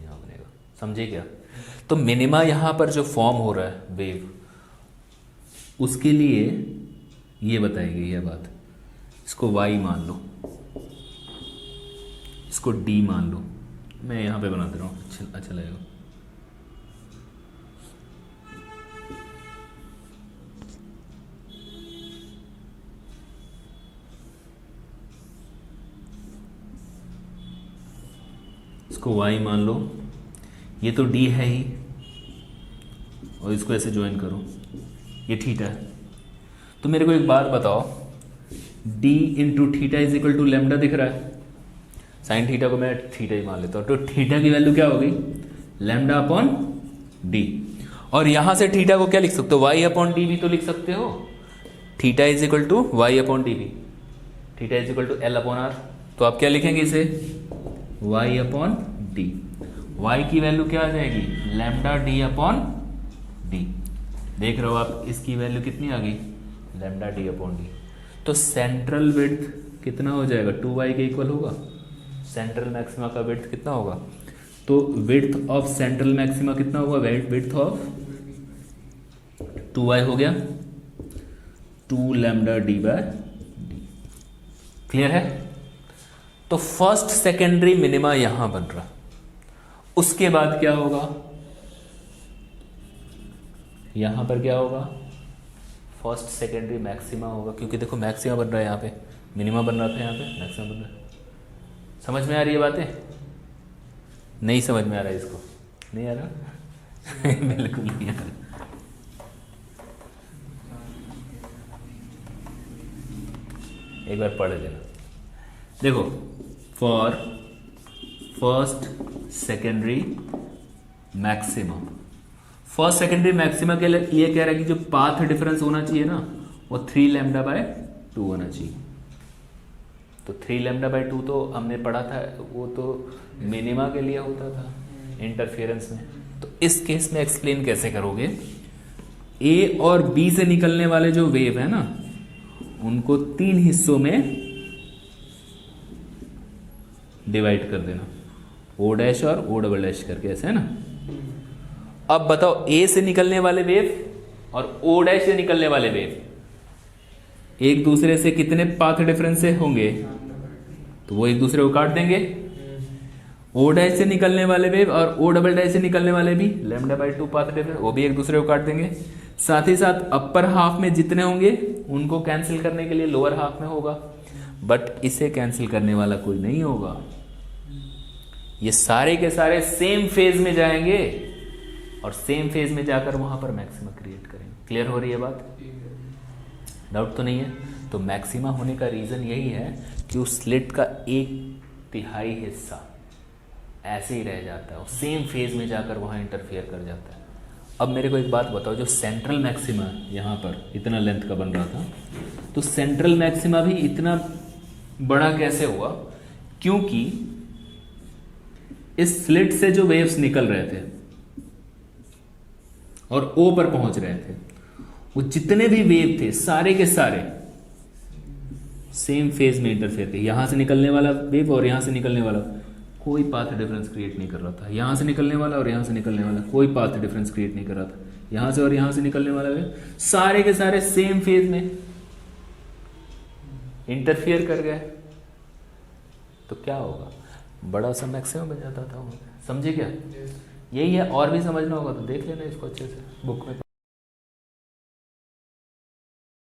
बनेगा, समझे क्या। तो मिनिमा यहां पर जो फॉर्म हो रहा है वेव, उसके लिए ये बताई गई है बात। इसको y मान लो, इसको d मान लो, मैं यहां पे बना दे रहा हूं, अच्छा लगेगा। इसको y मान लो, ये तो d है ही, और इसको ऐसे ज्वाइन करो, ये थीटा है। तो मेरे को एक बात बताओ, d into theta is equal to lambda दिख रहा है, साइन थीटा को मैं थीटा ही मान लेता हूं। तो थीटा की वैल्यू क्या होगी, लैम्डा अपॉन डी। और यहां से थीटा को क्या लिख सकते हो, y अपॉन डी भी तो लिख सकते हो। Theta is equal to Y upon D V, theta is equal to L upon R. तो आप क्या लिखेंगे इसे, वाई अपॉन डी। वाई की वैल्यू क्या आ जाएगी, लैम्डा डी अपॉन डी। देख रहे हो आप, इसकी वैल्यू कितनी आ गई, लैम्डा डी अपॉन डी। तो सेंट्रल विड्थ कितना हो जाएगा, 2y के इक्वल होगा। सेंट्रल मैक्सिमा का विड्थ कितना होगा, तो विड्थ ऑफ सेंट्रल मैक्सिमा कितना होगा, विड्थ ऑफ 2y हो गया, 2 lambda d by d. Clear है। तो फर्स्ट सेकेंडरी मिनिमा यहां बन रहा, उसके बाद क्या होगा, यहां पर क्या होगा, फर्स्ट सेकेंडरी मैक्सिमा होगा, क्योंकि देखो मैक्सिमा बन रहा है यहाँ पे, मिनिमा बन रहा था यहाँ पे, मैक्सिमा बन रहा है। समझ में आ रही है बातें, नहीं समझ में आ रहा है इसको, नहीं आ रहा बिल्कुल नहीं आ रहा। एक बार पढ़ लेना। देखो, for first secondary maxima, first secondary maxima के लिए कह रहा है कि जो पाथ डिफरेंस होना चाहिए ना, वो 3 लैम्डा बाय 2 होना चाहिए। तो 3 लैम्डा बाय 2 तो हमने पढ़ा था, वो तो मिनिमा के लिए होता था इंटरफेरेंस में। तो इस केस में एक्सप्लेन कैसे करोगे, ए और बी से निकलने वाले जो वेव है ना, उनको 3 हिस्सों में डिवाइड कर देना, ओ डैश और ओ डबल डैश करके, ऐसे है ना। अब बताओ, ए से निकलने वाले वेव और ओ डैश से निकलने वाले वेव एक दूसरे से कितने पाथ डिफरेंस से होंगे, तो वो एक दूसरे को काट देंगे। ओ डैश से निकलने वाले वेव और ओ डबल डैश से निकलने वाले भी लैम्डा बाय 2 पाथ डिफरेंस, वो भी एक दूसरे को काट देंगे। साथ ही साथ अपर हाफ में जितने होंगे उनको कैंसिल करने के लिए लोअर हाफ में होगा, बट इसे कैंसिल करने वाला कोई नहीं होगा। ये सारे के सारे सेम फेज में जाएंगे और सेम फेज में जाकर वहां पर मैक्सिमा क्रिएट करेंगे। क्लियर हो रही है बात, डाउट तो नहीं है। तो मैक्सिमा होने का रीजन यही है कि उस स्लिट का 1/3 हिस्सा ऐसे ही रह जाता है, सेम फेज में जाकर वहां इंटरफेयर कर जाता है। अब मेरे को एक बात बताओ, जो सेंट्रल मैक्सिमा यहाँ पर इतना लेंथ का बन रहा था, तो सेंट्रल मैक्सिमा भी इतना बड़ा कैसे हुआ, क्योंकि इस स्लिट से जो वेव्स निकल रहे थे और ओ पर पहुंच रहे थे, वो जितने भी वेव थे सारे के सारे सेम फेज में इंटरफेयर थे। यहां से निकलने वाला वेव और यहां से निकलने वाला कोई पाथ डिफरेंस क्रिएट नहीं कर रहा था। यहां से निकलने वाला और यहां से निकलने वाला कोई पाथ डिफरेंस क्रिएट नहीं कर रहा था। यहां से और यहां से निकलने वाला वेव सारे के सारे सेम फेज में इंटरफेयर कर गए, तो क्या होगा, बड़ा सा मैक्सिमम बन जाता था। समझे क्या, यही है। और भी समझना होगा तो देख लेना इसको अच्छे से बुक में।